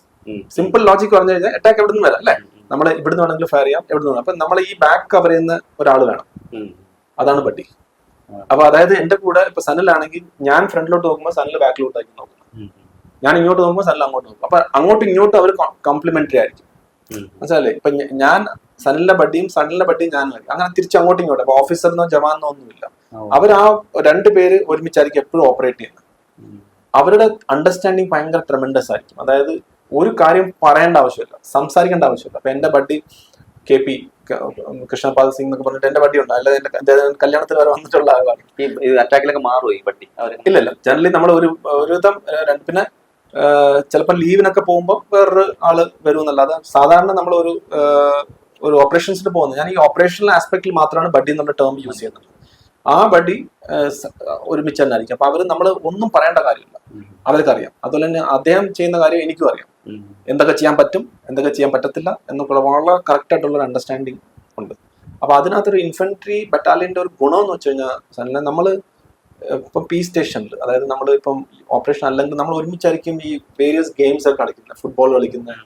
Speaker 1: സിമ്പിൾ ലോജിക് പറഞ്ഞു കഴിഞ്ഞാൽ അറ്റാക്ക് എവിടെ നിന്ന് വരാം അല്ലെ, നമ്മൾ ഇവിടുന്ന് വേണമെങ്കിലും ഫയർ ചെയ്യാം, എവിടെ നിന്ന്. അപ്പൊ നമ്മൾ ഈ ബാക്ക് കവർ ചെയ്യുന്ന ഒരാൾ വേണം, അതാണ് ബഡ്ഡി. അപ്പൊ അതായത് എന്റെ കൂടെ ഇപ്പൊ സനലാണെങ്കിൽ ഞാൻ ഫ്രണ്ടിലോട്ട് നോക്കുമ്പോൾ സനല് ബാക്കിലോട്ടായിരിക്കും നോക്കുന്നത്, ഞാൻ ഇങ്ങോട്ട് നോക്കുമ്പോൾ സനൽ അങ്ങോട്ട് നോക്കും. അപ്പൊ അങ്ങോട്ടും ഇങ്ങോട്ടും അവർ കോംപ്ലിമെന്ററി ആയിരിക്കും, മനസ്സിലല്ലേ? ഇപ്പൊ ഞാൻ സനലിന്റെ ബഡ്ഡിയും സനലിന്റെ ബഡ്ഡിയും ഞാനായിരിക്കും, അങ്ങനെ തിരിച്ച് അങ്ങോട്ടും ഇങ്ങോട്ടും. അപ്പൊ ഓഫീസറിനോ ജവാനോ ഒന്നുമില്ല, അവർ ആ 2 പേര് ഒരുമിച്ചായിരിക്കും എപ്പോഴും ഓപ്പറേറ്റ് ചെയ്യുന്നത്. അവരുടെ അണ്ടർസ്റ്റാൻഡിങ് ഭയങ്കര ട്രെമൻഡസ് ആയിരിക്കും. അതായത് ഒരു കാര്യം പറയേണ്ട ആവശ്യമില്ല, സംസാരിക്കേണ്ട ആവശ്യമില്ല. അപ്പൊ എന്റെ ബഡ്ഡി KP കൃഷ്ണപാൽ സിംഗ് എന്നൊക്കെ പറഞ്ഞിട്ട് എന്റെ ബഡ്ഡി ഉണ്ട്, അല്ലാതെ എന്റെ കല്യാണത്തിൽ വരെ വന്നിട്ടുള്ള ആളാണ്.
Speaker 2: ഈ അറ്റാക്കിലൊക്കെ മാറുമോ ഈ ബഡ്ഡി?
Speaker 1: ഇല്ലല്ല, ജനറലി നമ്മൾ ഒരുവിധം പിന്നെ ചിലപ്പോൾ ലീവിനൊക്കെ പോകുമ്പോൾ വേറൊരു ആള് വരുമെന്നല്ലാതെ സാധാരണ നമ്മൾ ഒരു ഓപ്പറേഷൻസിന് പോകുന്നത്, ഞാൻ ഈ ഓപ്പറേഷണൽ ആസ്പെക്റ്റിൽ മാത്രമാണ് ബഡ്ഡി എന്നുള്ള ടേം യൂസ് ചെയ്യുന്നത്. ആ ബഡ്ഡി ഒരുമിച്ച് തന്നെ ആയിരിക്കും. അപ്പൊ നമ്മൾ ഒന്നും പറയേണ്ട കാര്യമില്ല, അവർക്കറിയാം. അതുപോലെ തന്നെ അദ്ദേഹം ചെയ്യുന്ന കാര്യം എനിക്കും അറിയാം, എന്തൊക്കെ ചെയ്യാൻ പറ്റും, എന്തൊക്കെ ചെയ്യാൻ പറ്റത്തില്ല എന്നൊക്കെ വളരെ കറക്റ്റ് ആയിട്ടുള്ള ഒരു അണ്ടർസ്റ്റാൻഡിങ് ഉണ്ട്. അപ്പൊ അതിനകത്തൊരു ഇൻഫൻട്രി ബറ്റാലിയന്റെ ഒരു ഗുണം എന്ന് വെച്ച് കഴിഞ്ഞാൽ നമ്മൾ ഇപ്പം പീസ് സ്റ്റേഷനിൽ, അതായത് നമ്മൾ ഇപ്പം ഓപ്പറേഷൻ അല്ലെങ്കിൽ നമ്മൾ ഒരുമിച്ചായിരിക്കും ഈ വേരിയസ് ഗെയിംസ് ഒക്കെ കളിക്കുന്നത്, ഫുട്ബോൾ കളിക്കുന്നത്,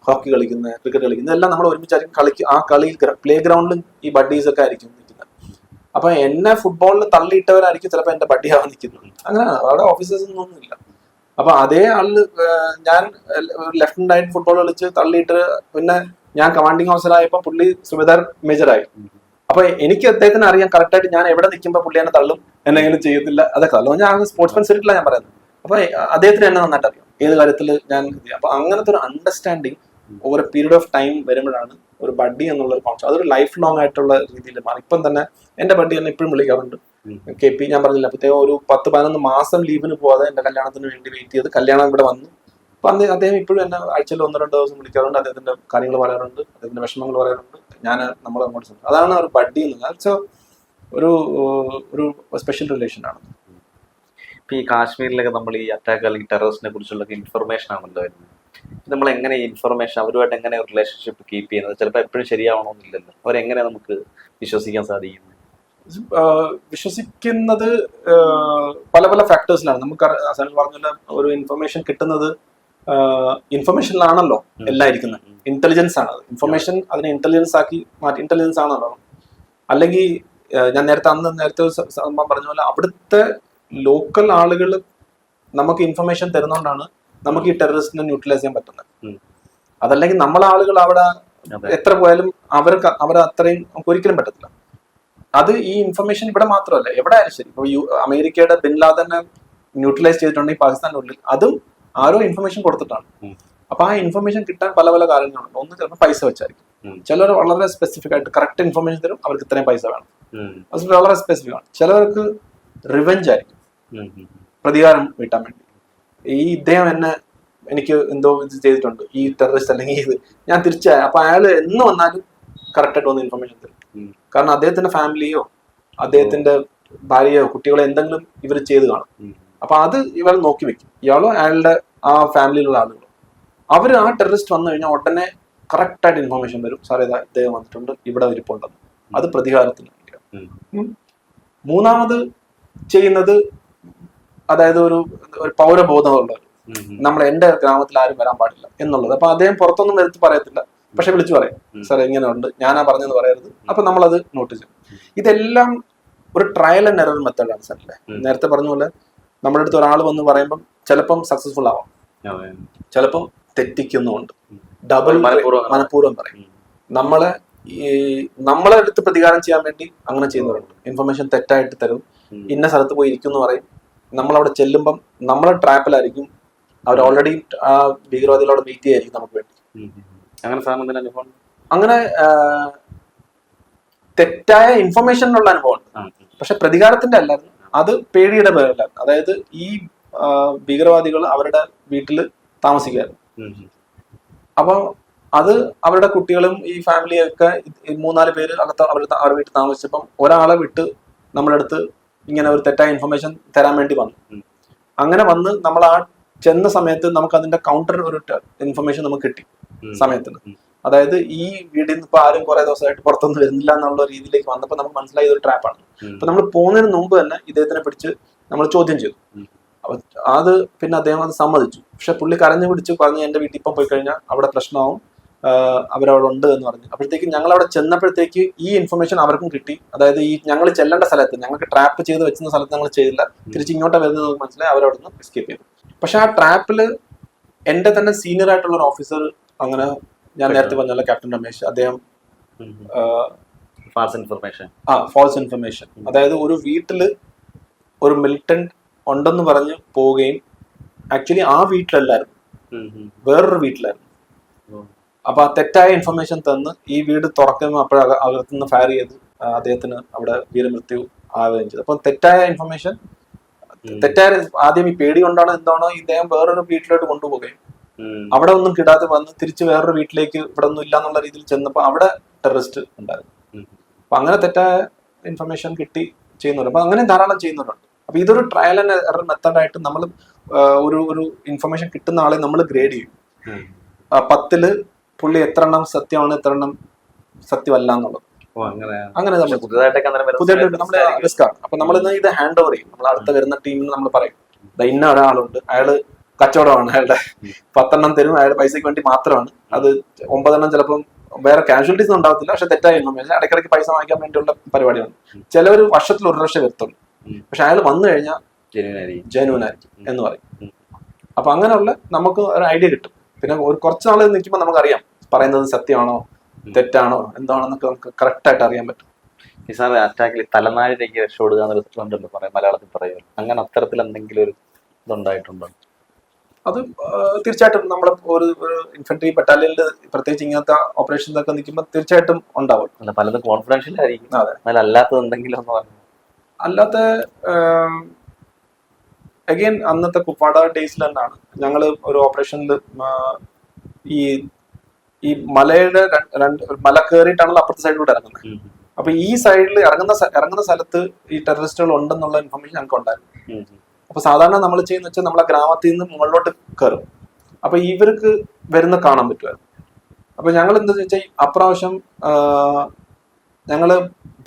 Speaker 1: ഹോക്കി കളിക്കുന്നത്, ക്രിക്കറ്റ് കളിക്കുന്നത്, എല്ലാം നമ്മൾ ഒരുമിച്ചായിരിക്കും ആ കളിയിൽ പ്ലേ ഗ്രൗണ്ടിലും ഈ ബഡ്ഡീസ് ഒക്കെ ആയിരിക്കും നിൽക്കുന്നത്. അപ്പൊ എന്നെ ഫുട്ബോളിൽ തള്ളിയിട്ടവരായിരിക്കും ചിലപ്പോൾ എന്റെ ബഡ്ഡി ആവാൻ നിൽക്കുന്നത്. അങ്ങനെയാണ്, അവിടെ ഓഫീസേഴ്സ് ഒന്നുമില്ല. അപ്പൊ അതേ ആള് ഞാൻ ലെഫ്റ്റനന്റ് ആയിട്ട് ഫുട്ബോൾ കളിച്ച് തള്ളിയിട്ട് പിന്നെ ഞാൻ കമാൻഡിങ് ഓഫീസർ ആയപ്പോൾ പുള്ളി സുബേദാർ മേജറായി. അപ്പൊ എനിക്ക് അദ്ദേഹത്തിന് അറിയാം കറക്റ്റായിട്ട് ഞാൻ എവിടെ നിൽക്കുമ്പോൾ പുള്ളി എന്നെ തള്ളും, എന്നെങ്കിലും ചെയ്യത്തില്ല, അതൊക്കെ അല്ലോ. ഞാൻ സ്പോർട്സ്മാൻ സ്പിരിറ്റിലാണ് ഞാൻ പറയുന്നത്. അപ്പൊ അദ്ദേഹത്തിന് എന്നെ നന്നായിട്ട് അറിയാം ഏത് കാര്യത്തിൽ ഞാൻ. അപ്പൊ അങ്ങനത്തെ ഒരു understanding over A period of time വരുമ്പോഴാണ് ഒരു ബഡ്ഡി എന്നുള്ള ഒരു കോൺസെപ്റ്റ് അതൊരു ലൈഫ് ലോങ് ആയിട്ടുള്ള രീതിയിൽ മാറി. ഇപ്പം തന്നെ എന്റെ ബഡ്ഡി എന്നെ ഇപ്പോഴും വിളിക്കാറുണ്ട്. KP ഞാൻ പറഞ്ഞില്ല, അപ്പോഴത്തേക്കും ഒരു 10-11 മാസം ലീവിന് പോവാതെ എന്റെ കല്യാണത്തിന് വേണ്ടി വെയിറ്റ് ചെയ്ത് കല്യാണം ഇവിടെ വന്നു. അപ്പൊ അദ്ദേഹം ഇപ്പോഴും എന്നെ ആഴ്ചയിൽ 1-2 ദിവസം വിളിക്കാറുണ്ട്, അദ്ദേഹത്തിന്റെ കാര്യങ്ങൾ പറയാറുണ്ട്, അദ്ദേഹത്തിന്റെ വിഷമങ്ങൾ പറയാറുണ്ട്, നമ്മൾ അങ്ങോട്ട്. അതാണ് ഒരു ബഡ്ഡി എന്ന്. സോ ഒരു ഒരു സ്പെഷ്യൽ റിലേഷൻ ആണ്.
Speaker 2: ഇപ്പൊ ഈ കാശ്മീരിലൊക്കെ നമ്മൾ ഈ അറ്റാക്ക് അല്ലെങ്കിൽ ടെററിസ്റ്റിനെ കുറിച്ചുള്ള ഇൻഫർമേഷൻ ആണല്ലോ വരുന്നത്. നമ്മൾ എങ്ങനെ ഈ ഇൻഫർമേഷൻ അവരുമായിട്ട് എങ്ങനെ റിലേഷൻഷിപ്പ് കീപ്പ് ചെയ്യുന്നത്? ചിലപ്പോൾ എപ്പോഴും ശരിയാവണമെന്നില്ലല്ലോ. അവരെങ്ങനെ നമുക്ക് വിശ്വസിക്കാൻ സാധിക്കുന്നത്?
Speaker 1: വിശ്വസിക്കുന്നത് പല പല ഫാക്ടേഴ്സിലാണ്. നമുക്ക് സനൽ പറഞ്ഞ ഒരു ഇൻഫർമേഷൻ കിട്ടുന്നത് ഇൻഫർമേഷനിലാണല്ലോ എല്ലാം ഇരിക്കുന്നത്. ഇന്റലിജൻസ് ആണ് അത്. ഇൻഫർമേഷൻ അതിനെ ഇന്റലിജൻസ് ആക്കി മാറ്റി. ഇന്റലിജൻസ് ആണല്ലോ. അല്ലെങ്കിൽ ഞാൻ നേരത്തെ ഒരു സംഭവം പറഞ്ഞ പോലെ അവിടുത്തെ ലോക്കൽ ആളുകൾ നമുക്ക് ഇൻഫർമേഷൻ തരുന്നോണ്ടാണ് നമുക്ക് ഈ ടെററിസ്റ്റിനെ ന്യൂട്രലൈസ് ചെയ്യാൻ പറ്റുന്നത്. അതല്ലെങ്കിൽ നമ്മളെ ആളുകൾ അവിടെ എത്ര പോയാലും അവർ അത്രയും നമുക്ക് ഒരിക്കലും പറ്റത്തില്ല. അത് ഈ ഇൻഫർമേഷൻ ഇവിടെ മാത്രമല്ല, എവിടെ ആയാലും ശരി. ഇപ്പൊ അമേരിക്കയുടെ ബിൻ ലാദനെ ന്യൂട്രലൈസ് ചെയ്തിട്ടുണ്ടെങ്കിൽ പാകിസ്ഥാനുള്ളിൽ അതും ആരോ ഇൻഫർമേഷൻ കൊടുത്തിട്ടാണ്. അപ്പൊ ആ ഇൻഫർമേഷൻ കിട്ടാൻ പല പല കാര്യങ്ങളുണ്ട്. ഒന്ന് ചിലപ്പോൾ പൈസ വെച്ചായിരിക്കും. ചിലർ വളരെ സ്പെസിഫിക് ആയിട്ട് കറക്റ്റ് ഇൻഫർമേഷൻ തരും, അവർക്ക് ഇത്രയും പൈസ വേണം. അത് വളരെ സ്പെസിഫിക് ആണ്. ചിലവർക്ക് റിവെഞ്ച് ആയിരിക്കും, പ്രതികാരം വീട്ടാൻ വേണ്ടി. ഇദ്ദേഹം എനിക്ക് എന്തോ ഇത് ചെയ്തിട്ടുണ്ട്, ഈ ടെററിസ്റ്റ് അല്ലെങ്കിൽ ഇത് ഞാൻ തിരിച്ചായ, അപ്പൊ അയാൾ എന്ന് വന്നാലും കറക്റ്റായിട്ട് വന്ന് ഇൻഫർമേഷൻ തരും. കാരണം അദ്ദേഹത്തിന്റെ ഫാമിലിയോ അദ്ദേഹത്തിന്റെ ഭാര്യയോ കുട്ടികളോ എന്തെങ്കിലും ഇവർ ചെയ്ത് കാണും. അപ്പൊ അത് ഇവർ നോക്കി വെക്കും. ഇയാളോ അയാളുടെ ആ ഫാമിലിയിലുള്ള ആളുകളോ അവര് ആ ടെററിസ്റ്റ് വന്നു കഴിഞ്ഞാൽ ഉടനെ കറക്റ്റായിട്ട് ഇൻഫർമേഷൻ വരും. സാർ ഇദ്ദേഹം വന്നിട്ടുണ്ട്, ഇവിടെ ഇരിപ്പുണ്ടെന്ന്. അത് പ്രതികാരത്തിന് വേണ്ടിയാണ്. മൂന്നാമത് ചെയ്യുന്നത്, അതായത് ഒരു പൗരബോധമുള്ളത്, നമ്മൾ എന്റെ ഗ്രാമത്തിൽ ആരും വരാൻ പാടില്ല എന്നുള്ളത്. അപ്പൊ അദ്ദേഹം പുറത്തൊന്നും എടുത്ത് പറയത്തില്ല, പക്ഷെ വിളിച്ചു പറയും, സാർ ഇങ്ങനെ ഉണ്ട്, ഞാനാ പറഞ്ഞെന്ന് പറയരുത്. അപ്പൊ നമ്മളത് നോട്ടീസ് ചെയ്യും. ഇതെല്ലാം ഒരു ട്രയൽ ആൻഡ് എറർ മെത്തേഡാണ് സാറല്ലേ. നേരത്തെ പറഞ്ഞ പോലെ നമ്മുടെ അടുത്ത് ഒരാൾ വന്ന് പറയുമ്പം ചിലപ്പം സക്സസ്ഫുൾ ആവാം, ചിലപ്പം തെറ്റിക്കുന്നുണ്ട്. ഡബിൾ മനഃപൂർവ്വം പറയും. നമ്മളെ അടുത്ത് പ്രതികാരം ചെയ്യാൻ വേണ്ടി അങ്ങനെ ചെയ്യുന്നവരുണ്ട്. ഇൻഫർമേഷൻ തെറ്റായിട്ട് തരും, ഇന്ന സ്ഥലത്ത് പോയി ഇരിക്കും എന്ന് പറയും. നമ്മളവിടെ ചെല്ലുമ്പം നമ്മളെ ട്രാപ്പിലായിരിക്കും. അവർ ഓൾറെഡി ആ ഭീകരവാദികളോട് വെയിറ്റ് ചെയ്യായിരിക്കും നമുക്ക് വേണ്ടി. അങ്ങനെ തെറ്റായ ഇൻഫർമേഷനുള്ള അനുഭവമുണ്ട്. പക്ഷെ പ്രതികാരത്തിന്റെ അല്ലായിരുന്നു, അത് പേടിയുടെ പേരല്ലായിരുന്നു. അതായത് ഈ ഭീകരവാദികൾ അവരുടെ വീട്ടിൽ താമസിക്കായിരുന്നു. അപ്പൊ അത് അവരുടെ കുട്ടികളും ഈ ഫാമിലിയൊക്കെ 3-4 പേര് അകത്ത് അവരുടെ വീട്ടിൽ താമസിച്ചപ്പം ഒരാളെ വിട്ട് നമ്മുടെ അടുത്ത് ഇങ്ങനെ ഒരു തെറ്റായ ഇൻഫർമേഷൻ തരാൻ വേണ്ടി വന്നു. അങ്ങനെ വന്ന് നമ്മൾ ആ ചെന്ന സമയത്ത് നമുക്ക് അതിന്റെ കൗണ്ടർ ഒരു ഇൻഫർമേഷൻ നമുക്ക് കിട്ടി സമയത്തിന്. അതായത് ഈ വീടിൽ നിന്ന് ഇപ്പൊ ആരും കുറെ ദിവസമായിട്ട് പുറത്തൊന്നും വരുന്നില്ല എന്നുള്ള രീതിയിലേക്ക് വന്നപ്പോൾ നമുക്ക് മനസ്സിലായി ഇതൊരു ട്രാപ്പാണ്. അപ്പൊ നമ്മൾ പോകുന്നതിന് മുമ്പ് തന്നെ ഇദ്ദേഹത്തിനെ പിടിച്ച് നമ്മൾ ചോദ്യം ചെയ്തു. അപ്പൊ അത് പിന്നെ അദ്ദേഹം അത് സമ്മതിച്ചു. പക്ഷെ പുള്ളി കരഞ്ഞു പിടിച്ച് പറഞ്ഞ് എന്റെ വീട്ടിൽ ഇപ്പം പോയി കഴിഞ്ഞാൽ അവിടെ പ്രശ്നമാവും, അവരവിടെ ഉണ്ട് എന്ന് പറഞ്ഞു. അപ്പോഴത്തേക്ക് ഞങ്ങൾ അവിടെ ചെന്നപ്പോഴത്തേക്ക് ഈ ഇൻഫർമേഷൻ അവർക്കും കിട്ടി. അതായത് ഈ ഞങ്ങൾ ചെല്ലേണ്ട സ്ഥലത്ത്, ഞങ്ങൾക്ക് ട്രാപ്പ് ചെയ്ത് വെച്ചുന്ന സ്ഥലത്ത് ഞങ്ങൾ ചെയ്തില്ല, തിരിച്ച് ഇങ്ങോട്ടാ വരുന്നത് നമുക്ക് മനസ്സിലായി. അവരവിടെ നിന്ന് എസ്കേപ്പ് ചെയ്തു. പക്ഷെ ആ ട്രാപ്പില് എന്റെ തന്നെ സീനിയർ ആയിട്ടുള്ള ഒരു ഓഫീസർ, അങ്ങനെ ഞാൻ നേരത്തെ പറഞ്ഞല്ലോ ക്യാപ്റ്റൻ രമേശ്, അദ്ദേഹം ഫാൾസ് ഇൻഫർമേഷൻ, അതായത് ഒരു വീട്ടില് ഒരു മിലിറ്റന്റ് ഉണ്ടെന്ന് പറഞ്ഞ് പോവുകയും ആക്ച്വലി ആ വീട്ടിലല്ലായിരുന്നു, വേറൊരു വീട്ടിലായിരുന്നു. അപ്പൊ ആ തെറ്റായ ഇൻഫർമേഷൻ തന്ന് ഈ വീട് തുറക്കുമ്പോൾ അപ്പോഴകത്തുനിന്ന് ഫയർ ചെയ്ത് അദ്ദേഹത്തിന് അവിടെ വീരമൃത്യു ആവുകയും ചെയ്തു. അപ്പൊ തെറ്റായ ഇൻഫർമേഷൻ, തെറ്റായ ആദ്യം ഈ പേടി കൊണ്ടാണോ എന്താണോ ഇദ്ദേഹം വേറൊരു വീട്ടിലോട്ട് കൊണ്ടുപോവുകയും അവിടെ ഒന്നും കിടാതെ വന്ന് തിരിച്ച് വേറൊരു വീട്ടിലേക്ക് ഇവിടെ ഒന്നും ഇല്ല എന്നുള്ള രീതിയിൽ ചെന്നപ്പോൾ അവിടെ ടെററിസ്റ്റ് ഉണ്ടായിരുന്നു. അപ്പൊ അങ്ങനെ തെറ്റായ ഇൻഫർമേഷൻ കിട്ടി ചെയ്യുന്നവരുണ്ട്. അപ്പൊ അങ്ങനെ ധാരാളം ചെയ്യുന്നവരുണ്ട്. അപ്പൊ ഇതൊരു ട്രയൽ ആൻഡ് എറർ മെത്തേഡായിട്ട് നമ്മൾ ഒരു ഇൻഫർമേഷൻ കിട്ടുന്ന ആളെ നമ്മൾ ഗ്രേഡ് ചെയ്യും. 10 പുള്ളി എത്ര എണ്ണം സത്യമാണ്, എത്ര എണ്ണം സത്യമല്ല എന്നുള്ളത്. അങ്ങനെ നമ്മൾ റിസ്ക് ആണ്. അപ്പൊ നമ്മൾ ഇത് ഹാൻഡ് ഓവർ ചെയ്യും. നമ്മൾ അടുത്ത വരുന്ന ടീമിന് നമ്മൾ പറയും, ഇന്ന ഒരാളുണ്ട്, അയാള് കച്ചവടമാണ്, അയാളുടെ 10 എണ്ണം തരും, അയാളുടെ പൈസയ്ക്ക് വേണ്ടി മാത്രമാണ്. അത് 9 എണ്ണം ചിലപ്പം വേറെ കാഷ്വാലിറ്റീസ് ഒന്നും ഉണ്ടാകത്തില്ല, പക്ഷെ തെറ്റായ ഇൻഫർമേഷൻ, ഇടയ്ക്കിടയ്ക്ക് പൈസ വാങ്ങിക്കാൻ വേണ്ടിയുള്ള പരിപാടിയാണ്. ചിലവർ വർഷത്തിൽ 1 പ്രാവശ്യം വരുത്തുള്ളൂ, പക്ഷെ അയാൾ വന്നു കഴിഞ്ഞാൽ ജെന്യൂൻ ആയിരിക്കും എന്ന് പറയും. അപ്പൊ അങ്ങനെയുള്ള നമുക്ക് ഒരു ഐഡിയ കിട്ടും. പിന്നെ ഒരു കുറച്ച് നാൾ നിൽക്കുമ്പോൾ നമുക്കറിയാം പറയുന്നത് സത്യമാണോ തെറ്റാണോ എന്താണെന്നൊക്കെ നമുക്ക് കറക്റ്റ് ആയിട്ട് അറിയാൻ പറ്റും.
Speaker 2: ഈ സാറ് അറ്റാക്കിൽ തലനാരിലേക്ക് രക്ഷപ്പെടുക എന്നൊരു പറയാം, മലയാളത്തിൽ പറയുമല്ലോ. അങ്ങനെ അത്തരത്തിൽ എന്തെങ്കിലും ഒരു ഇതുണ്ടായിട്ടുണ്ടോ?
Speaker 1: അത് തീർച്ചയായിട്ടും നമ്മൾ ഒരു ഇൻഫൻട്രി ബറ്റാലിയനിൽ പ്രത്യേകിച്ച് ഇങ്ങനത്തെ ഓപ്പറേഷൻസ് ഒക്കെ നിൽക്കുമ്പോൾ തീർച്ചയായിട്ടും ഉണ്ടാവും.
Speaker 2: അല്ല, പലതും കോൺഫിഡൻഷ്യൽ ആയിരിക്കും. അതെ, അല്ലാത്തത് എന്തെങ്കിലും ഒന്ന് പറഞ്ഞു.
Speaker 1: അല്ലാത്ത അഗെയിൻ അന്നത്തെ കുപ്പാട ഡേയ്സിൽ തന്നെയാണ് ഞങ്ങൾ ഒരു ഓപ്പറേഷനിൽ ഈ മലയുടെ മല കയറിയിട്ടാണല്ലോ അപ്പുറത്തെ സൈഡിലൂടെ ഇറങ്ങുന്നത്. അപ്പൊ ഈ സൈഡിൽ ഇറങ്ങുന്ന സ്ഥലത്ത് ഈ ടെററിസ്റ്റുകൾ ഉണ്ടെന്നുള്ള ഇൻഫർമേഷൻ ഞങ്ങൾക്ക് ഉണ്ടായിരുന്നു. അപ്പൊ സാധാരണ നമ്മൾ ചെയ്യുന്ന വെച്ചാൽ നമ്മളെ ഗ്രാമത്തിൽ നിന്ന് മുകളിലോട്ട് കയറും. അപ്പൊ ഇവർക്ക് വരുന്ന കാണാൻ പറ്റുമായിരുന്നു. അപ്പൊ ഞങ്ങൾ എന്താ വെച്ചാൽ അപ്രാവശ്യം ഞങ്ങള്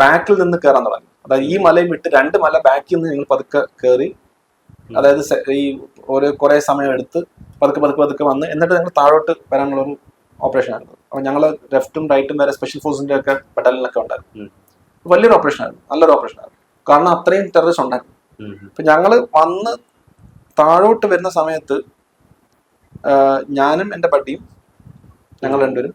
Speaker 1: ബാക്കിൽ നിന്ന് കയറാൻ തുടങ്ങി. അതായത് ഈ മലയും വിട്ട് 2 മല ബാക്കിൽ നിന്ന് ഞങ്ങൾ പതുക്കെ കയറി, അതായത് ഈ കുറെ സമയം എടുത്ത് പതുക്കെ വന്ന് എന്നിട്ട് ഞങ്ങൾ താഴോട്ട് വരാനുള്ള ഒരു ഓപ്പറേഷൻ ആയിരുന്നു. അപ്പൊ ഞങ്ങള് ലെഫ്റ്റും റൈറ്റും വരെ സ്പെഷ്യൽ ഫോഴ്സിന്റെ ഒക്കെ ബറ്റാലിയനൊക്കെ ഉണ്ടായിരുന്നു. വലിയൊരു ഓപ്പറേഷൻ ആയിരുന്നു, നല്ലൊരു ഓപ്പറേഷൻ ആയിരുന്നു. കാരണം അത്രയും ടെററിസ്റ്റ് ഉണ്ടായിരുന്നു. അപ്പൊ ഞങ്ങള് വന്ന് താഴോട്ട് വരുന്ന സമയത്ത് ഞാനും എന്റെ പട്ടിയും ഞങ്ങൾ രണ്ടുപേരും,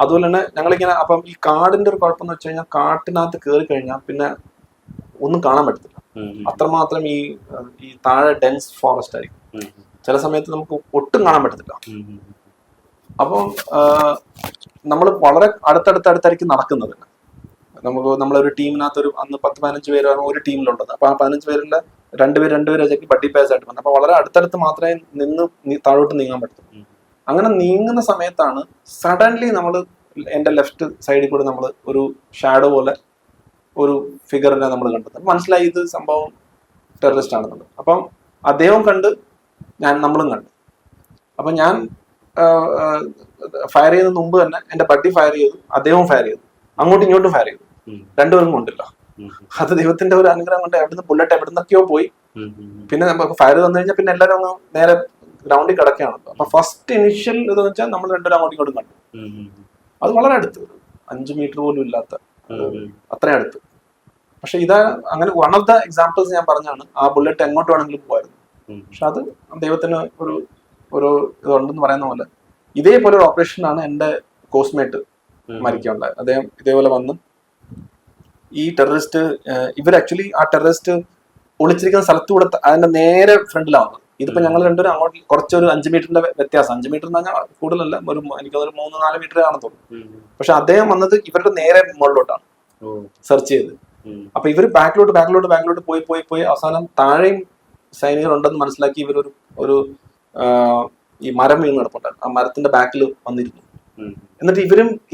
Speaker 1: അതുപോലെ തന്നെ ഞങ്ങളിങ്ങനെ, അപ്പം ഈ കാടിന്റെ ഒരു കുഴപ്പം എന്ന് വെച്ച് കഴിഞ്ഞാൽ കാട്ടിനകത്ത് കയറി കഴിഞ്ഞാൽ പിന്നെ ഒന്നും കാണാൻ പറ്റത്തില്ല. അത്രമാത്രം ഈ താഴെ ഡെൻസ് ഫോറസ്റ്റ് ആയിരിക്കും. ചില സമയത്ത് നമുക്ക് ഒട്ടും കാണാൻ പറ്റത്തില്ല. അപ്പം നമ്മൾ വളരെ അടുത്തടുത്തായിരിക്കും നടക്കുന്നത്. നമ്മളൊരു ടീമിനകത്ത് അന്ന് 10-15 പേരാണ് ഒരു ടീമിലുള്ളത്. അപ്പൊ ആ 15 പേരിലെ രണ്ടുപേര് വെച്ചേക്ക് ബഡ്ഡി പേഴ്സ് ആയിട്ട് വന്നത്. അപ്പൊ വളരെ അടുത്തടുത്ത് മാത്രമേ താഴോട്ട് നീങ്ങാൻ പറ്റത്തുള്ളൂ. അങ്ങനെ നീങ്ങുന്ന സമയത്താണ് സഡൻലി എന്റെ ലെഫ്റ്റ് സൈഡിൽ കൂടെ നമ്മൾ ഒരു ഷാഡോ പോലെ ഒരു ഫിഗറിനെ നമ്മൾ കണ്ടത്. മനസ്സിലായി ഇത് സംഭവം ടെററിസ്റ്റ് ആണെന്നുള്ളത്. അപ്പം അദ്ദേഹം കണ്ട്, നമ്മളും കണ്ടു. അപ്പൊ ഞാൻ ഫയർ ചെയ്യുന്നതിന് മുമ്പ് തന്നെ എന്റെ പട്ടി ഫയർ ചെയ്തു, അദ്ദേഹവും ഫയർ ചെയ്തു, അങ്ങോട്ടും ഇങ്ങോട്ടും ഫയർ ചെയ്തു. രണ്ടുപേരും കൊണ്ടില്ല. അത് ദൈവത്തിന്റെ ഒരു അനുഗ്രഹം കൊണ്ട് അവിടുന്ന് ബുള്ളറ്റ് എവിടുന്നൊക്കെയോ പോയി. പിന്നെ നമുക്ക് ഫയർ വന്നു കഴിഞ്ഞാൽ പിന്നെ എല്ലാവരും അങ്ങ് നേരെ ഗ്രൗണ്ടിൽ കിടക്കുകയാണ്. അപ്പൊ ഫസ്റ്റ് ഇനിഷ്യൽ ഇതെന്ന് വെച്ചാൽ നമ്മൾ രണ്ടുപേരും അങ്ങോട്ടും ഇങ്ങോട്ടും കണ്ടു. അത് വളരെ അടുത്ത്, 5 മീറ്റർ പോലും ഇല്ലാത്ത അത്രയും അടുത്ത്. പക്ഷെ അങ്ങനെ വൺ ഓഫ് ദ എക്സാമ്പിൾസ് ഞാൻ പറഞ്ഞാണ്. ആ ബുള്ളറ്റ് എങ്ങോട്ട് വേണമെങ്കിലും പോയിരുന്നു. പക്ഷെ അത് ദൈവത്തിന് ഒരു ഇതുണ്ടെന്ന് പറയുന്ന പോലെ ഇതേപോലെ ഒരു ഓപ്പറേഷനാണ് എന്റെ കോസ്റ്റ്മേറ്റ് മരിക്കുകയുണ്ടായത്. അദ്ദേഹം ഇതേപോലെ വന്ന് ഈ ടെററിസ്റ്റ് ആക്ച്വലി ആ ടെററിസ്റ്റ് ഒളിച്ചിരിക്കുന്ന സ്ഥലത്തൂടെ അതിന്റെ നേരെ ഫ്രണ്ടിലാവുന്നത്. ഇതിപ്പോ ഞങ്ങൾ രണ്ടുപേരും അങ്ങോട്ട് കുറച്ചൊരു 5 മീറ്ററിന്റെ വ്യത്യാസം. 5 മീറ്റർ എന്ന് പറഞ്ഞാൽ കൂടുതലല്ല, എനിക്കതൊരു 3-4 മീറ്റർ കാണത്തുള്ളൂ. പക്ഷെ അദ്ദേഹം വന്നത് ഇവരുടെ നേരെ മുകളിലോട്ടാണ് സെർച്ച് ചെയ്ത്. അപ്പൊ ഇവര് ബാക്കിലോട്ട് പോയി അവസാനം താഴെയും സൈനികർ ഉണ്ടെന്ന് മനസ്സിലാക്കി ഇവരൊരു ഈ മരം വീണ് കിടപ്പുണ്ടായിരുന്നു. ആ മരത്തിന്റെ ബാക്കിൽ വന്നിരുന്നു. എന്നിട്ട്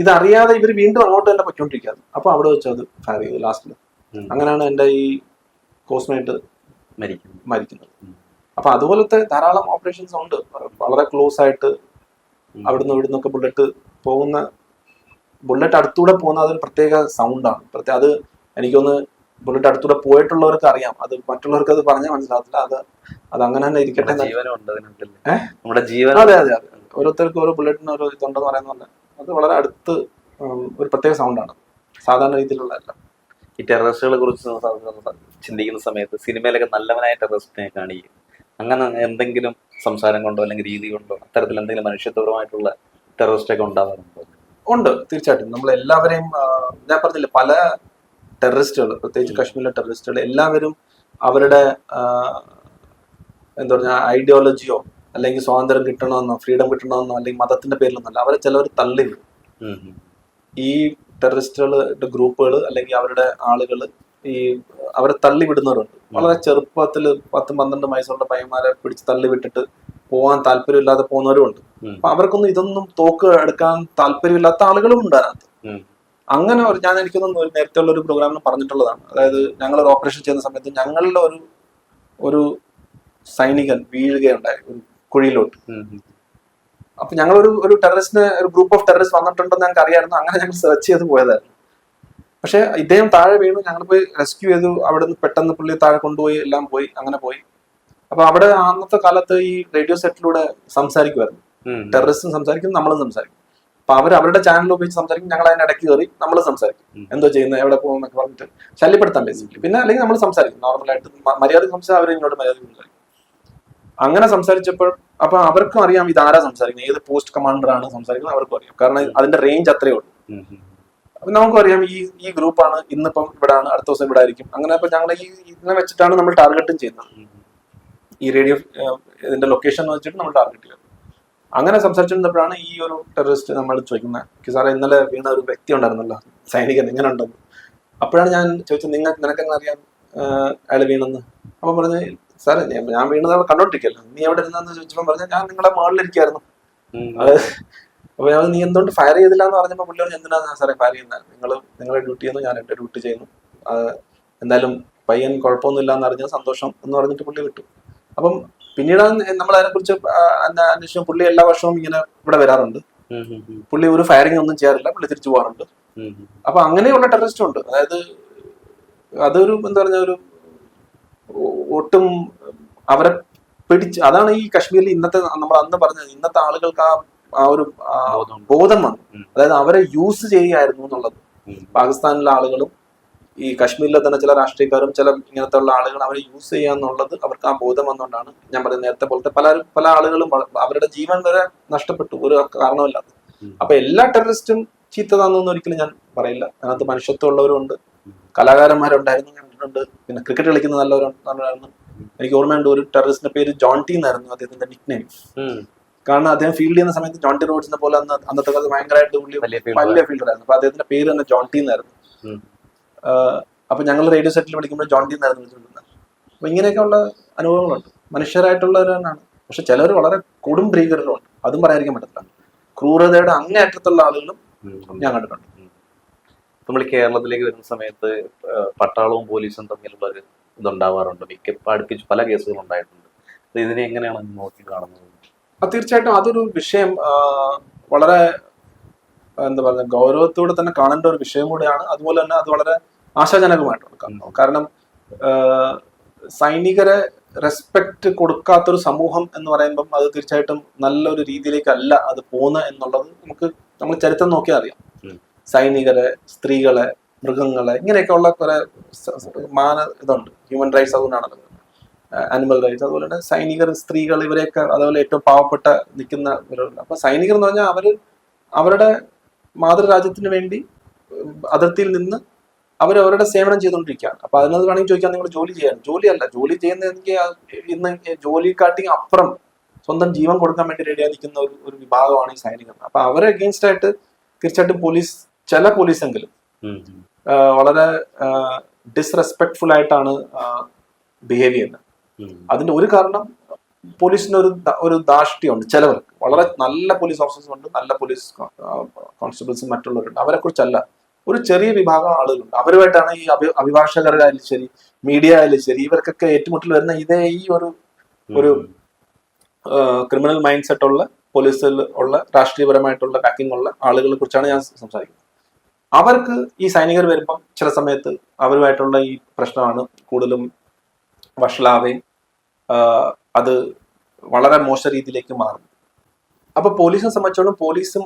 Speaker 1: ഇതറിയാതെ ഇവർ വീണ്ടും അങ്ങോട്ട് തന്നെ പൊയ്ക്കൊണ്ടിരിക്കുകയാണ്. അപ്പൊ അവിടെ വെച്ച് അത് ഫയർ ചെയ്തു ലാസ്റ്റില്. അങ്ങനെയാണ് എന്റെ ഈ കോസ്റ്റ്മേറ്റ് മരിക്കുന്നത്. അപ്പൊ അതുപോലത്തെ ധാരാളം ഓപ്പറേഷൻസ് ഉണ്ട്. വളരെ ക്ലോസ് ആയിട്ട് അവിടുന്ന് ഇവിടുന്നൊക്കെ ബുള്ളറ്റ് അടുത്തൂടെ പോകുന്ന അതൊരു പ്രത്യേക സൗണ്ടാണ്. അത് എനിക്കൊന്ന് ബുള്ളറ്റ് അടുത്തൂടെ പോയിട്ടുള്ളവർക്ക് അറിയാം. അത് മറ്റുള്ളവർക്ക് അത് പറഞ്ഞാൽ മനസ്സിലാകത്തില്ല. അത് അങ്ങനെ തന്നെ ഇരിക്കട്ടെ. അതെ. ഓരോരുത്തർക്കും ഓരോ ബുള്ളറ്റിന് ഓരോ ഇതുണ്ടെന്ന് പറയുന്ന പോലെ അത് വളരെ അടുത്ത് ഒരു പ്രത്യേക സൗണ്ടാണ്, സാധാരണ രീതിയിലുള്ളതല്ല.
Speaker 2: ഈ ടെററിസ്റ്റുകളെ കുറിച്ച് ചിന്തിക്കുന്ന സമയത്ത് സിനിമയിലൊക്കെ നല്ലവനായ ടെററിസ്റ്റിനെ കാണിക്കും. അങ്ങനെ എന്തെങ്കിലും സംസാരം കൊണ്ടോ അല്ലെങ്കിൽ രീതി കൊണ്ടോ അത്തരത്തിൽ എന്തെങ്കിലും മനുഷ്യത്വപരമായിട്ടുള്ള ടെററിസ്റ്റ് ഒക്കെ ഉണ്ടാവാറുണ്ടോ?
Speaker 1: ഉണ്ട്, തീർച്ചയായിട്ടും. നമ്മളെല്ലാവരെയും ഞാൻ പറഞ്ഞില്ല, പല ടെററിസ്റ്റുകൾ, പ്രത്യേകിച്ച് കശ്മീരിലെ ടെററിസ്റ്റുകൾ എല്ലാവരും അവരുടെ എന്താ പറഞ്ഞാൽ ഐഡിയോളജിയോ അല്ലെങ്കിൽ സ്വാതന്ത്ര്യം കിട്ടണമെന്നോ ഫ്രീഡം കിട്ടണമെന്നോ അല്ലെങ്കിൽ മതത്തിന്റെ പേരിലൊന്നല്ല. അവരെ ചിലവർ തള്ളി വിടും. ഈ ടെററിസ്റ്റുകളുടെ ഗ്രൂപ്പുകൾ അല്ലെങ്കിൽ അവരുടെ ആളുകൾ അവരെ തള്ളി വിടുന്നവരുണ്ട്. വളരെ ചെറുപ്പത്തിൽ 10-12 വയസ്സുള്ള പയ്യന്മാരെ പിടിച്ച് തള്ളി വിട്ടിട്ട് പോകാൻ താല്പര്യമില്ലാതെ പോകുന്നവരും ഉണ്ട്. അപ്പൊ അവർക്കൊന്നും ഇതൊന്നും തോക്ക് എടുക്കാൻ താല്പര്യമില്ലാത്ത ആളുകളും ഉണ്ട് അതിനകത്ത്. അങ്ങനെ എനിക്കൊന്നും നേരത്തെ ഉള്ള ഒരു പ്രോഗ്രാമിൽ പറഞ്ഞിട്ടുള്ളതാണ്. അതായത് ഞങ്ങളൊരു ഓപ്പറേഷൻ ചെയ്യുന്ന സമയത്ത് ഞങ്ങളുടെ ഒരു സൈനികൻ വീഴുകയുണ്ടായി ഒരു കുഴിയിലോട്ട്. അപ്പൊ ഞങ്ങളൊരു ടെററിസ്റ്റിന് ഒരു ഗ്രൂപ്പ് ഓഫ് ടെററിസ്റ്റ് വന്നിട്ടുണ്ടെന്ന് ഞങ്ങൾക്ക് അറിയാമായിരുന്നു. അങ്ങനെ ഞങ്ങൾ സെർച്ച് ചെയ്ത് പോയതായിരുന്നു. പക്ഷെ ഇദ്ദേഹം താഴെ വീണു. ഞങ്ങൾ പോയി റെസ്ക്യൂ ചെയ്തു. അവിടെ നിന്ന് പെട്ടെന്ന് പുള്ളി താഴെ കൊണ്ടുപോയി, എല്ലാം പോയി, അങ്ങനെ പോയി. അപ്പൊ അവിടെ അന്നത്തെ കാലത്ത് ഈ റേഡിയോ സെറ്റിലൂടെ സംസാരിക്കുമായിരുന്നു. ടെററിസ്റ്റും സംസാരിക്കും, നമ്മളും സംസാരിക്കും. അപ്പൊ അവരുടെ ചാനൽ ഉപയോഗിച്ച് സംസാരിക്കും, ഞങ്ങൾ അതിന്റെ ഇടയ്ക്ക് കയറി നമ്മൾ സംസാരിക്കും. എന്തോ ചെയ്യുന്നത്, എവിടെ പോകുന്നൊക്കെ പറഞ്ഞിട്ട് ശല്യപ്പെടുത്താൻ ബേസിക്കലി. പിന്നെ അല്ലെങ്കിൽ നമ്മൾ സംസാരിക്കും നോർമലായിട്ട്, മര്യാദ സംസാരിക്കും. അവർ ഇങ്ങോട്ട് മര്യാദ സംസാരിക്കും. അങ്ങനെ സംസാരിച്ചപ്പോൾ അപ്പൊ അവർക്കും അറിയാം ഇതാരാ സംസാരിക്കുന്നത്, ഏത് പോസ്റ്റ് കമാൻഡർ ആണ് സംസാരിക്കുന്നത് അവർക്കും അറിയാം. കാരണം അതിന്റെ റേഞ്ച് അത്രയേ ഉള്ളൂ. അപ്പൊ നമുക്കും അറിയാം ഈ ഗ്രൂപ്പാണ് ഇന്നിപ്പം ഇവിടെ ആണ്, അടുത്ത ദിവസം ഇവിടെ ആയിരിക്കും. അങ്ങനെ അപ്പൊ ഞങ്ങൾ ഇതിനെ വെച്ചിട്ടാണ് നമ്മൾ ടാർഗറ്റും ചെയ്യുന്നത്. ഈ റേഡിയോ ഇതിന്റെ ലൊക്കേഷൻ വെച്ചിട്ട് നമ്മൾ ടാർഗറ്റ് ചെയ്യുന്നത്. അങ്ങനെ സംസാരിച്ചിരുന്നപ്പോഴാണ് ഈ ഒരു ടെററിസ്റ്റ് നമ്മൾ ചോദിക്കുന്നത്, സാറേ ഇന്നലെ വീണ ഒരു വ്യക്തി ഉണ്ടായിരുന്നല്ലോ, സൈനികൻ, എങ്ങനെ ഉണ്ടെന്ന്. അപ്പോഴാണ് ഞാൻ ചോദിച്ചത്, നിനക്കെങ്ങനെ അറിയാം അയാൾ വീണെന്ന്? അപ്പൊ പറഞ്ഞ്, സാറേ ഞാൻ വീണത് അവിടെ കണ്ടോണ്ടിരിക്കല്ലോ, നീ എവിടെ ഇരുന്നെന്ന് ചോദിച്ചപ്പോൾ പറഞ്ഞാൽ ഞാൻ നിങ്ങളെ മുകളിലിരിക്കായിരുന്നു. അത് അപ്പൊ ഞാൻ നീ എന്തുകൊണ്ട് ഫയർ ചെയ്തില്ല എന്ന് പറഞ്ഞപ്പോൾ പുള്ളി പറഞ്ഞു എന്തിനാ സാറേ ഫയർ ചെയ്യുന്നത്, നിങ്ങളുടെ ഡ്യൂട്ടി ചെയ്യുന്നു, ഞാൻ എന്റെ ഡ്യൂട്ടി ചെയ്യുന്നു, എന്തായാലും പയ്യൻ കുഴപ്പമൊന്നുമില്ല എന്ന് അറിഞ്ഞ സന്തോഷം എന്ന് പറഞ്ഞിട്ട് പുള്ളി വിട്ടു. അപ്പം പിന്നീട് നമ്മൾ അതിനെക്കുറിച്ച് അന്വേഷിച്ചു. പുള്ളി എല്ലാ വർഷവും ഇങ്ങനെ ഇവിടെ വരാറുണ്ട്, പുള്ളി ഒരു ഫയറിംഗ് ഒന്നും ചെയ്യാറില്ല, പുള്ളി തിരിച്ചു പോകാറുണ്ട്. അപ്പൊ അങ്ങനെയുള്ള ടെററിസ്റ്റും ഉണ്ട്. അതായത് അതൊരു എന്താ പറഞ്ഞ ഒരു ഒട്ടും അവരെ പിടിച്ച്, അതാണ് ഈ കാശ്മീരിൽ ഇന്നത്തെ നമ്മൾ അന്ന് പറഞ്ഞത്, ഇന്നത്തെ ആളുകൾക്ക് ആ ഒരു ബോധം വന്നു. അതായത് അവരെ യൂസ് ചെയ്യുകയായിരുന്നു എന്നുള്ളത്. പാകിസ്ഥാനിലെ ആളുകളും ഈ കാശ്മീരിലെ തന്നെ ചില രാഷ്ട്രീയക്കാരും ചില ഇങ്ങനത്തെ ഉള്ള ആളുകൾ അവരെ യൂസ് ചെയ്യാന്നുള്ളത് അവർക്ക് ആ ബോധം വന്നുകൊണ്ടാണ് ഞാൻ പറയുന്നത്. നേരത്തെ പോലത്തെ പല ആളുകളും അവരുടെ ജീവൻ വരെ നഷ്ടപ്പെട്ടു ഒരു കാരണമില്ലാതെ. അപ്പൊ എല്ലാ ടെററിസ്റ്റും ചീത്തതാണെന്നൊന്നും ഒരിക്കലും ഞാൻ പറയില്ല. അതിനകത്ത് മനുഷ്യത്വം ഉള്ളവരുണ്ട്, കലാകാരന്മാരുണ്ടായിരുന്നു, കണ്ടിട്ടുണ്ട്, പിന്നെ ക്രിക്കറ്റ് കളിക്കുന്ന നല്ലവരുണ്ടായിരുന്നു. എനിക്ക് ഓർമ്മയുണ്ട് ഒരു ടെററിസ്റ്റിന്റെ പേര് ജോൺ ടി എന്നായിരുന്നു അദ്ദേഹത്തിന്റെ നിക് നെയിം. കാരണം അദ്ദേഹം ഫീൽഡ് ചെയ്യുന്ന സമയത്ത് ജോൺ ടി റോഡ്സിനെ പോലെ അന്നത്തെ കാലത്ത് ഭയങ്കരമായിട്ട് വലിയ ഫീൽഡറായിരുന്നു. അപ്പൊ അദ്ദേഹത്തിന്റെ പേര് തന്നെ ജോൺ ടി എന്നായിരുന്നു. അപ്പൊ ഞങ്ങൾ റേഡിയോ സെറ്റിൽ വിളിക്കുമ്പോൾ ജോൺ ടി എന്നായിരുന്നു വിളിച്ചുകൊണ്ടിരുന്നത്. അപ്പൊ ഇങ്ങനെയൊക്കെയുള്ള അനുഭവങ്ങളുണ്ട്. മനുഷ്യരായിട്ടുള്ളവരാണ്. പക്ഷെ ചിലർ വളരെ കൊടും ഭീകരരുണ്ട്, അതും പറയാതിരിക്കാൻ പറ്റത്തില്ല. ക്രൂരതയുടെ അങ്ങേയറ്റത്തുള്ള ആളുകളും ഞാൻ കണ്ടിട്ടുണ്ട്.
Speaker 2: നമ്മൾ കേരളത്തിലേക്ക് വരുന്ന സമയത്ത് പട്ടാളവും പോലീസും തമ്മിലുള്ള ഒരു ഇതുണ്ടാവാറുണ്ട്. അടുപ്പിച്ച് പല കേസുകളും ഉണ്ടായിട്ടുണ്ട്. ഇതിനെ എങ്ങനെയാണ് നോക്കി കാണുന്നത്?
Speaker 1: തീർച്ചയായിട്ടും അതൊരു വിഷയം വളരെ എന്താ പറയുക ഗൗരവത്തോടെ തന്നെ കാണേണ്ട ഒരു വിഷയം കൂടെയാണ്. അതുപോലെ തന്നെ അത് വളരെ ആശാജനകമായിട്ടുണ്ട്. കാരണം സൈനികരെ റെസ്പെക്ട് കൊടുക്കാത്തൊരു സമൂഹം എന്ന് പറയുമ്പം അത് തീർച്ചയായിട്ടും നല്ലൊരു രീതിയിലേക്കല്ല അത് പോകുന്നത് എന്നുള്ളത് നമ്മൾ ചരിത്രം നോക്കിയാൽ അറിയാം. സൈനികരെ, സ്ത്രീകളെ, മൃഗങ്ങളെ, ഇങ്ങനെയൊക്കെയുള്ള കുറെ ഇതുണ്ട്. ഹ്യൂമൻ റൈറ്റ്സ് അതുകൊണ്ടാണല്ലോ, ആനിമൽ റൈറ്റ്സ്. അതുപോലെ തന്നെ സൈനികർ, സ്ത്രീകൾ, ഇവരെയൊക്കെ അതുപോലെ ഏറ്റവും പാവപ്പെട്ട നിൽക്കുന്നവരുണ്ട്. അപ്പൊ സൈനികർ എന്ന് പറഞ്ഞാൽ അവരുടെ മാതൃരാജ്യത്തിന് വേണ്ടി അതിർത്തിയിൽ നിന്ന് അവരവരുടെ സേവനം ചെയ്തുകൊണ്ടിരിക്കുകയാണ്. അപ്പൊ അതിനകത്ത് വേണമെങ്കിൽ ചോദിക്കാൻ നിങ്ങൾ ജോലി ചെയ്യാൻ, ജോലിയല്ല, ജോലി ചെയ്യുന്നതെങ്കിൽ ഇന്ന് ജോലിക്കാട്ടി അപ്പുറം സ്വന്തം ജീവൻ കൊടുക്കാൻ വേണ്ടി റെഡിയായി നിൽക്കുന്ന ഒരു വിഭാഗമാണ് ഈ സൈനികർ. അപ്പൊ അവരെ അഗെയിൻസ്റ്റ് ആയിട്ട് തീർച്ചയായിട്ടും ചില പോലീസെങ്കിലും വളരെ ഡിസ്റെസ്പെക്ട്ഫുൾ ആയിട്ടാണ് ബിഹേവ് ചെയ്യുന്നത്. അതിന്റെ ഒരു കാരണം പോലീസിന് ഒരു ധാർഷ്ട്യമുണ്ട്. ചിലവർക്ക് വളരെ നല്ല പോലീസ് ഓഫീസേഴ്സ് ഉണ്ട്, നല്ല പോലീസ് കോൺസ്റ്റബിൾസും മറ്റുള്ളവരുണ്ട്. അവരെ കുറിച്ചല്ല, ഒരു ചെറിയ വിഭാഗം ആളുകളുണ്ട്. അവരുമായിട്ടാണ് ഈ അഭിഭാഷകരായാലും ശരി, മീഡിയ ആയാലും ശരി, ഇവർക്കൊക്കെ ഏറ്റുമുട്ടൽ വരുന്ന ഈ ഒരു ക്രിമിനൽ മൈൻഡ് സെറ്റ് ഉള്ള പോലീസിൽ ഉള്ള രാഷ്ട്രീയപരമായിട്ടുള്ള ബാക്കിംഗ് ഉള്ള ആളുകളെ കുറിച്ചാണ് ഞാൻ സംസാരിക്കുന്നത്. അവർക്ക് ഈ സൈനികർ വരുമ്പം ചില സമയത്ത് അവരുമായിട്ടുള്ള ഈ പ്രശ്നമാണ് കൂടുതലും വഷളാവുകയും അത് വളരെ മോശ രീതിയിലേക്ക് മാറും. അപ്പൊ പോലീസിനെ സംബന്ധിച്ചോളം പോലീസും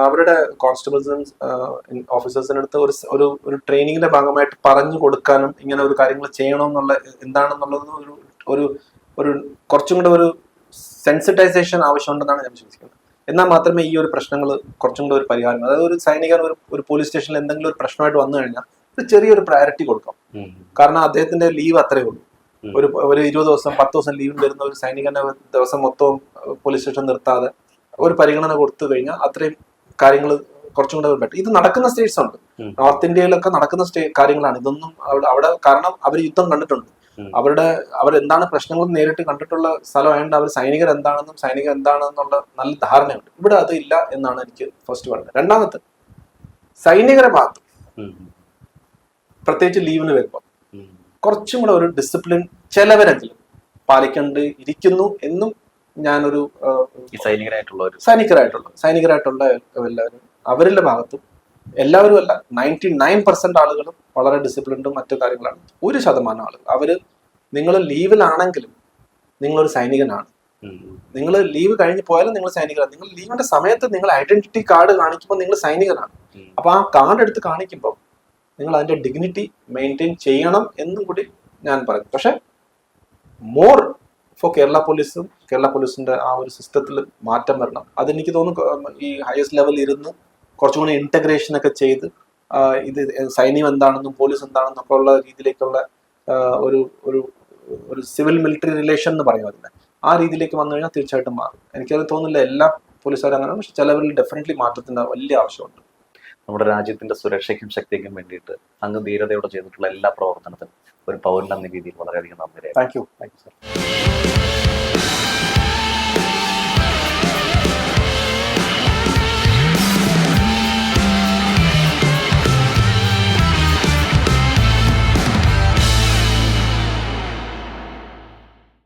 Speaker 1: അവരുടെ കോൺസ്റ്റബിൾസും ഓഫീസേഴ്സിന്റെ അടുത്ത് ഒരു ട്രെയിനിങ്ങിന്റെ ഭാഗമായിട്ട് പറഞ്ഞു കൊടുക്കാനും ഇങ്ങനെ ഒരു കാര്യങ്ങൾ ചെയ്യണമെന്നുള്ള എന്താണെന്നുള്ളത് ഒരു കുറച്ചും കൂടെ ഒരു സെൻസിറ്റൈസേഷൻ ആവശ്യമുണ്ടെന്നാണ് ഞാൻ വിശ്വസിക്കുന്നത്. എന്നാൽ മാത്രമേ ഈ ഒരു പ്രശ്നങ്ങൾ കുറച്ചും കൂടെ ഒരു പരിഹാരം, അതായത് ഒരു സൈനികൻ ഒരു പോലീസ് സ്റ്റേഷനിൽ എന്തെങ്കിലും ഒരു പ്രശ്നമായിട്ട് വന്നു കഴിഞ്ഞാൽ ഒരു ചെറിയൊരു പ്രയോറിറ്റി കൊടുക്കാം. കാരണം അദ്ദേഹത്തിന്റെ ലീവ് അത്രയേ ഉള്ളൂ. ഒരു 20 ദിവസം 10 ദിവസം ലീവിൽ വരുന്ന ഒരു സൈനികനെ ദിവസം മൊത്തവും പോലീസ് സ്റ്റേഷൻ നിർത്താതെ ഒരു പരിഗണന കൊടുത്തു കഴിഞ്ഞാൽ അത്രയും കാര്യങ്ങൾ കുറച്ചും കൂടെ ബെറ്റർ. ഇത് നടക്കുന്ന സ്റ്റേറ്റ്സ് ഉണ്ട്, നോർത്ത് ഇന്ത്യയിലൊക്കെ നടക്കുന്ന കാര്യങ്ങളാണ് ഇതൊന്നും. അവിടെ കാരണം അവർ യുദ്ധം കണ്ടിട്ടുണ്ട്, അവരെന്താണ് പ്രശ്നങ്ങൾ നേരിട്ട് കണ്ടിട്ടുള്ള സ്ഥലമായതുകൊണ്ട് അവർ സൈനികർ എന്താണെന്നുള്ള നല്ല ധാരണയുണ്ട്. ഇവിടെ അത് ഇല്ല എന്നാണ് എനിക്ക് ഫസ്റ്റ് പറയുന്നത്. രണ്ടാമത്തെ, സൈനികരെ ഭാഗത്ത് പ്രത്യേകിച്ച് ലീവിന് വരുമ്പോൾ കുറച്ചും കൂടെ ഒരു ഡിസിപ്ലിൻ ചിലവരെങ്കിലും പാലിക്കേണ്ടിയിരിക്കുന്നു എന്നും ഞാനൊരു സൈനികരായിട്ടുള്ള എല്ലാവരും അവരുടെ ഭാഗത്തും, എല്ലാവരും അല്ല, 99% ആളുകളും വളരെ ഡിസിപ്ലിൻഡും മറ്റു കാര്യങ്ങളാണ്. 1% ആളുകൾ നിങ്ങൾ ലീവിലാണെങ്കിലും നിങ്ങളൊരു സൈനികനാണ്. നിങ്ങൾ ലീവ് കഴിഞ്ഞ് പോയാലും നിങ്ങൾ സൈനികരാണ്. നിങ്ങൾ ലീവിന്റെ സമയത്ത് നിങ്ങൾ ഐഡന്റിറ്റി കാർഡ് കാണിക്കുമ്പോൾ നിങ്ങൾ സൈനികനാണ്. അപ്പൊ ആ കാർഡ് എടുത്ത് കാണിക്കുമ്പോൾ നിങ്ങൾ അതിന്റെ ഡിഗ്നിറ്റി മെയിൻറ്റെയിൻ ചെയ്യണം എന്നും കൂടി ഞാൻ പറയും. പക്ഷെ മോർ ഫോർ കേരള പോലീസിന്റെ ആ ഒരു സിസ്റ്റത്തിൽ മാറ്റം വരണം. അതെനിക്ക് തോന്നുന്നു ഈ ഹയസ്റ്റ് ലെവലിൽ ഇരുന്ന് കുറച്ചും കൂടി ഇന്റഗ്രേഷൻ ഒക്കെ ചെയ്ത് ഇത് സൈന്യം എന്താണെന്നും പോലീസ് എന്താണെന്നും ഒക്കെ ഉള്ള രീതിയിലേക്കുള്ള ഒരു സിവിൽ മിലിറ്ററി റിലേഷൻ എന്ന് പറയും അതിനെ, ആ രീതിയിലേക്ക് വന്നു കഴിഞ്ഞാൽ തീർച്ചയായിട്ടും മാറും. എനിക്കത് തോന്നുന്നില്ല എല്ലാ പോലീസുകാരും അങ്ങനെയാണ്, പക്ഷെ ചിലവരിൽ ഡെഫിനറ്റ്ലി മാറ്റത്തിന്റെ വലിയ ആവശ്യമുണ്ട്.
Speaker 2: നമ്മുടെ രാജ്യത്തിന്റെ സുരക്ഷയ്ക്കും ശക്തിക്കും വേണ്ടിയിട്ട് അങ്ങ് ധീരതയോടെ ചെയ്തിട്ടുള്ള എല്ലാ പ്രവർത്തനത്തിനും ഒരു പൗരൻ എന്ന രീതിയിൽ വളരെയധികം നന്ദി.
Speaker 1: Thank you sir.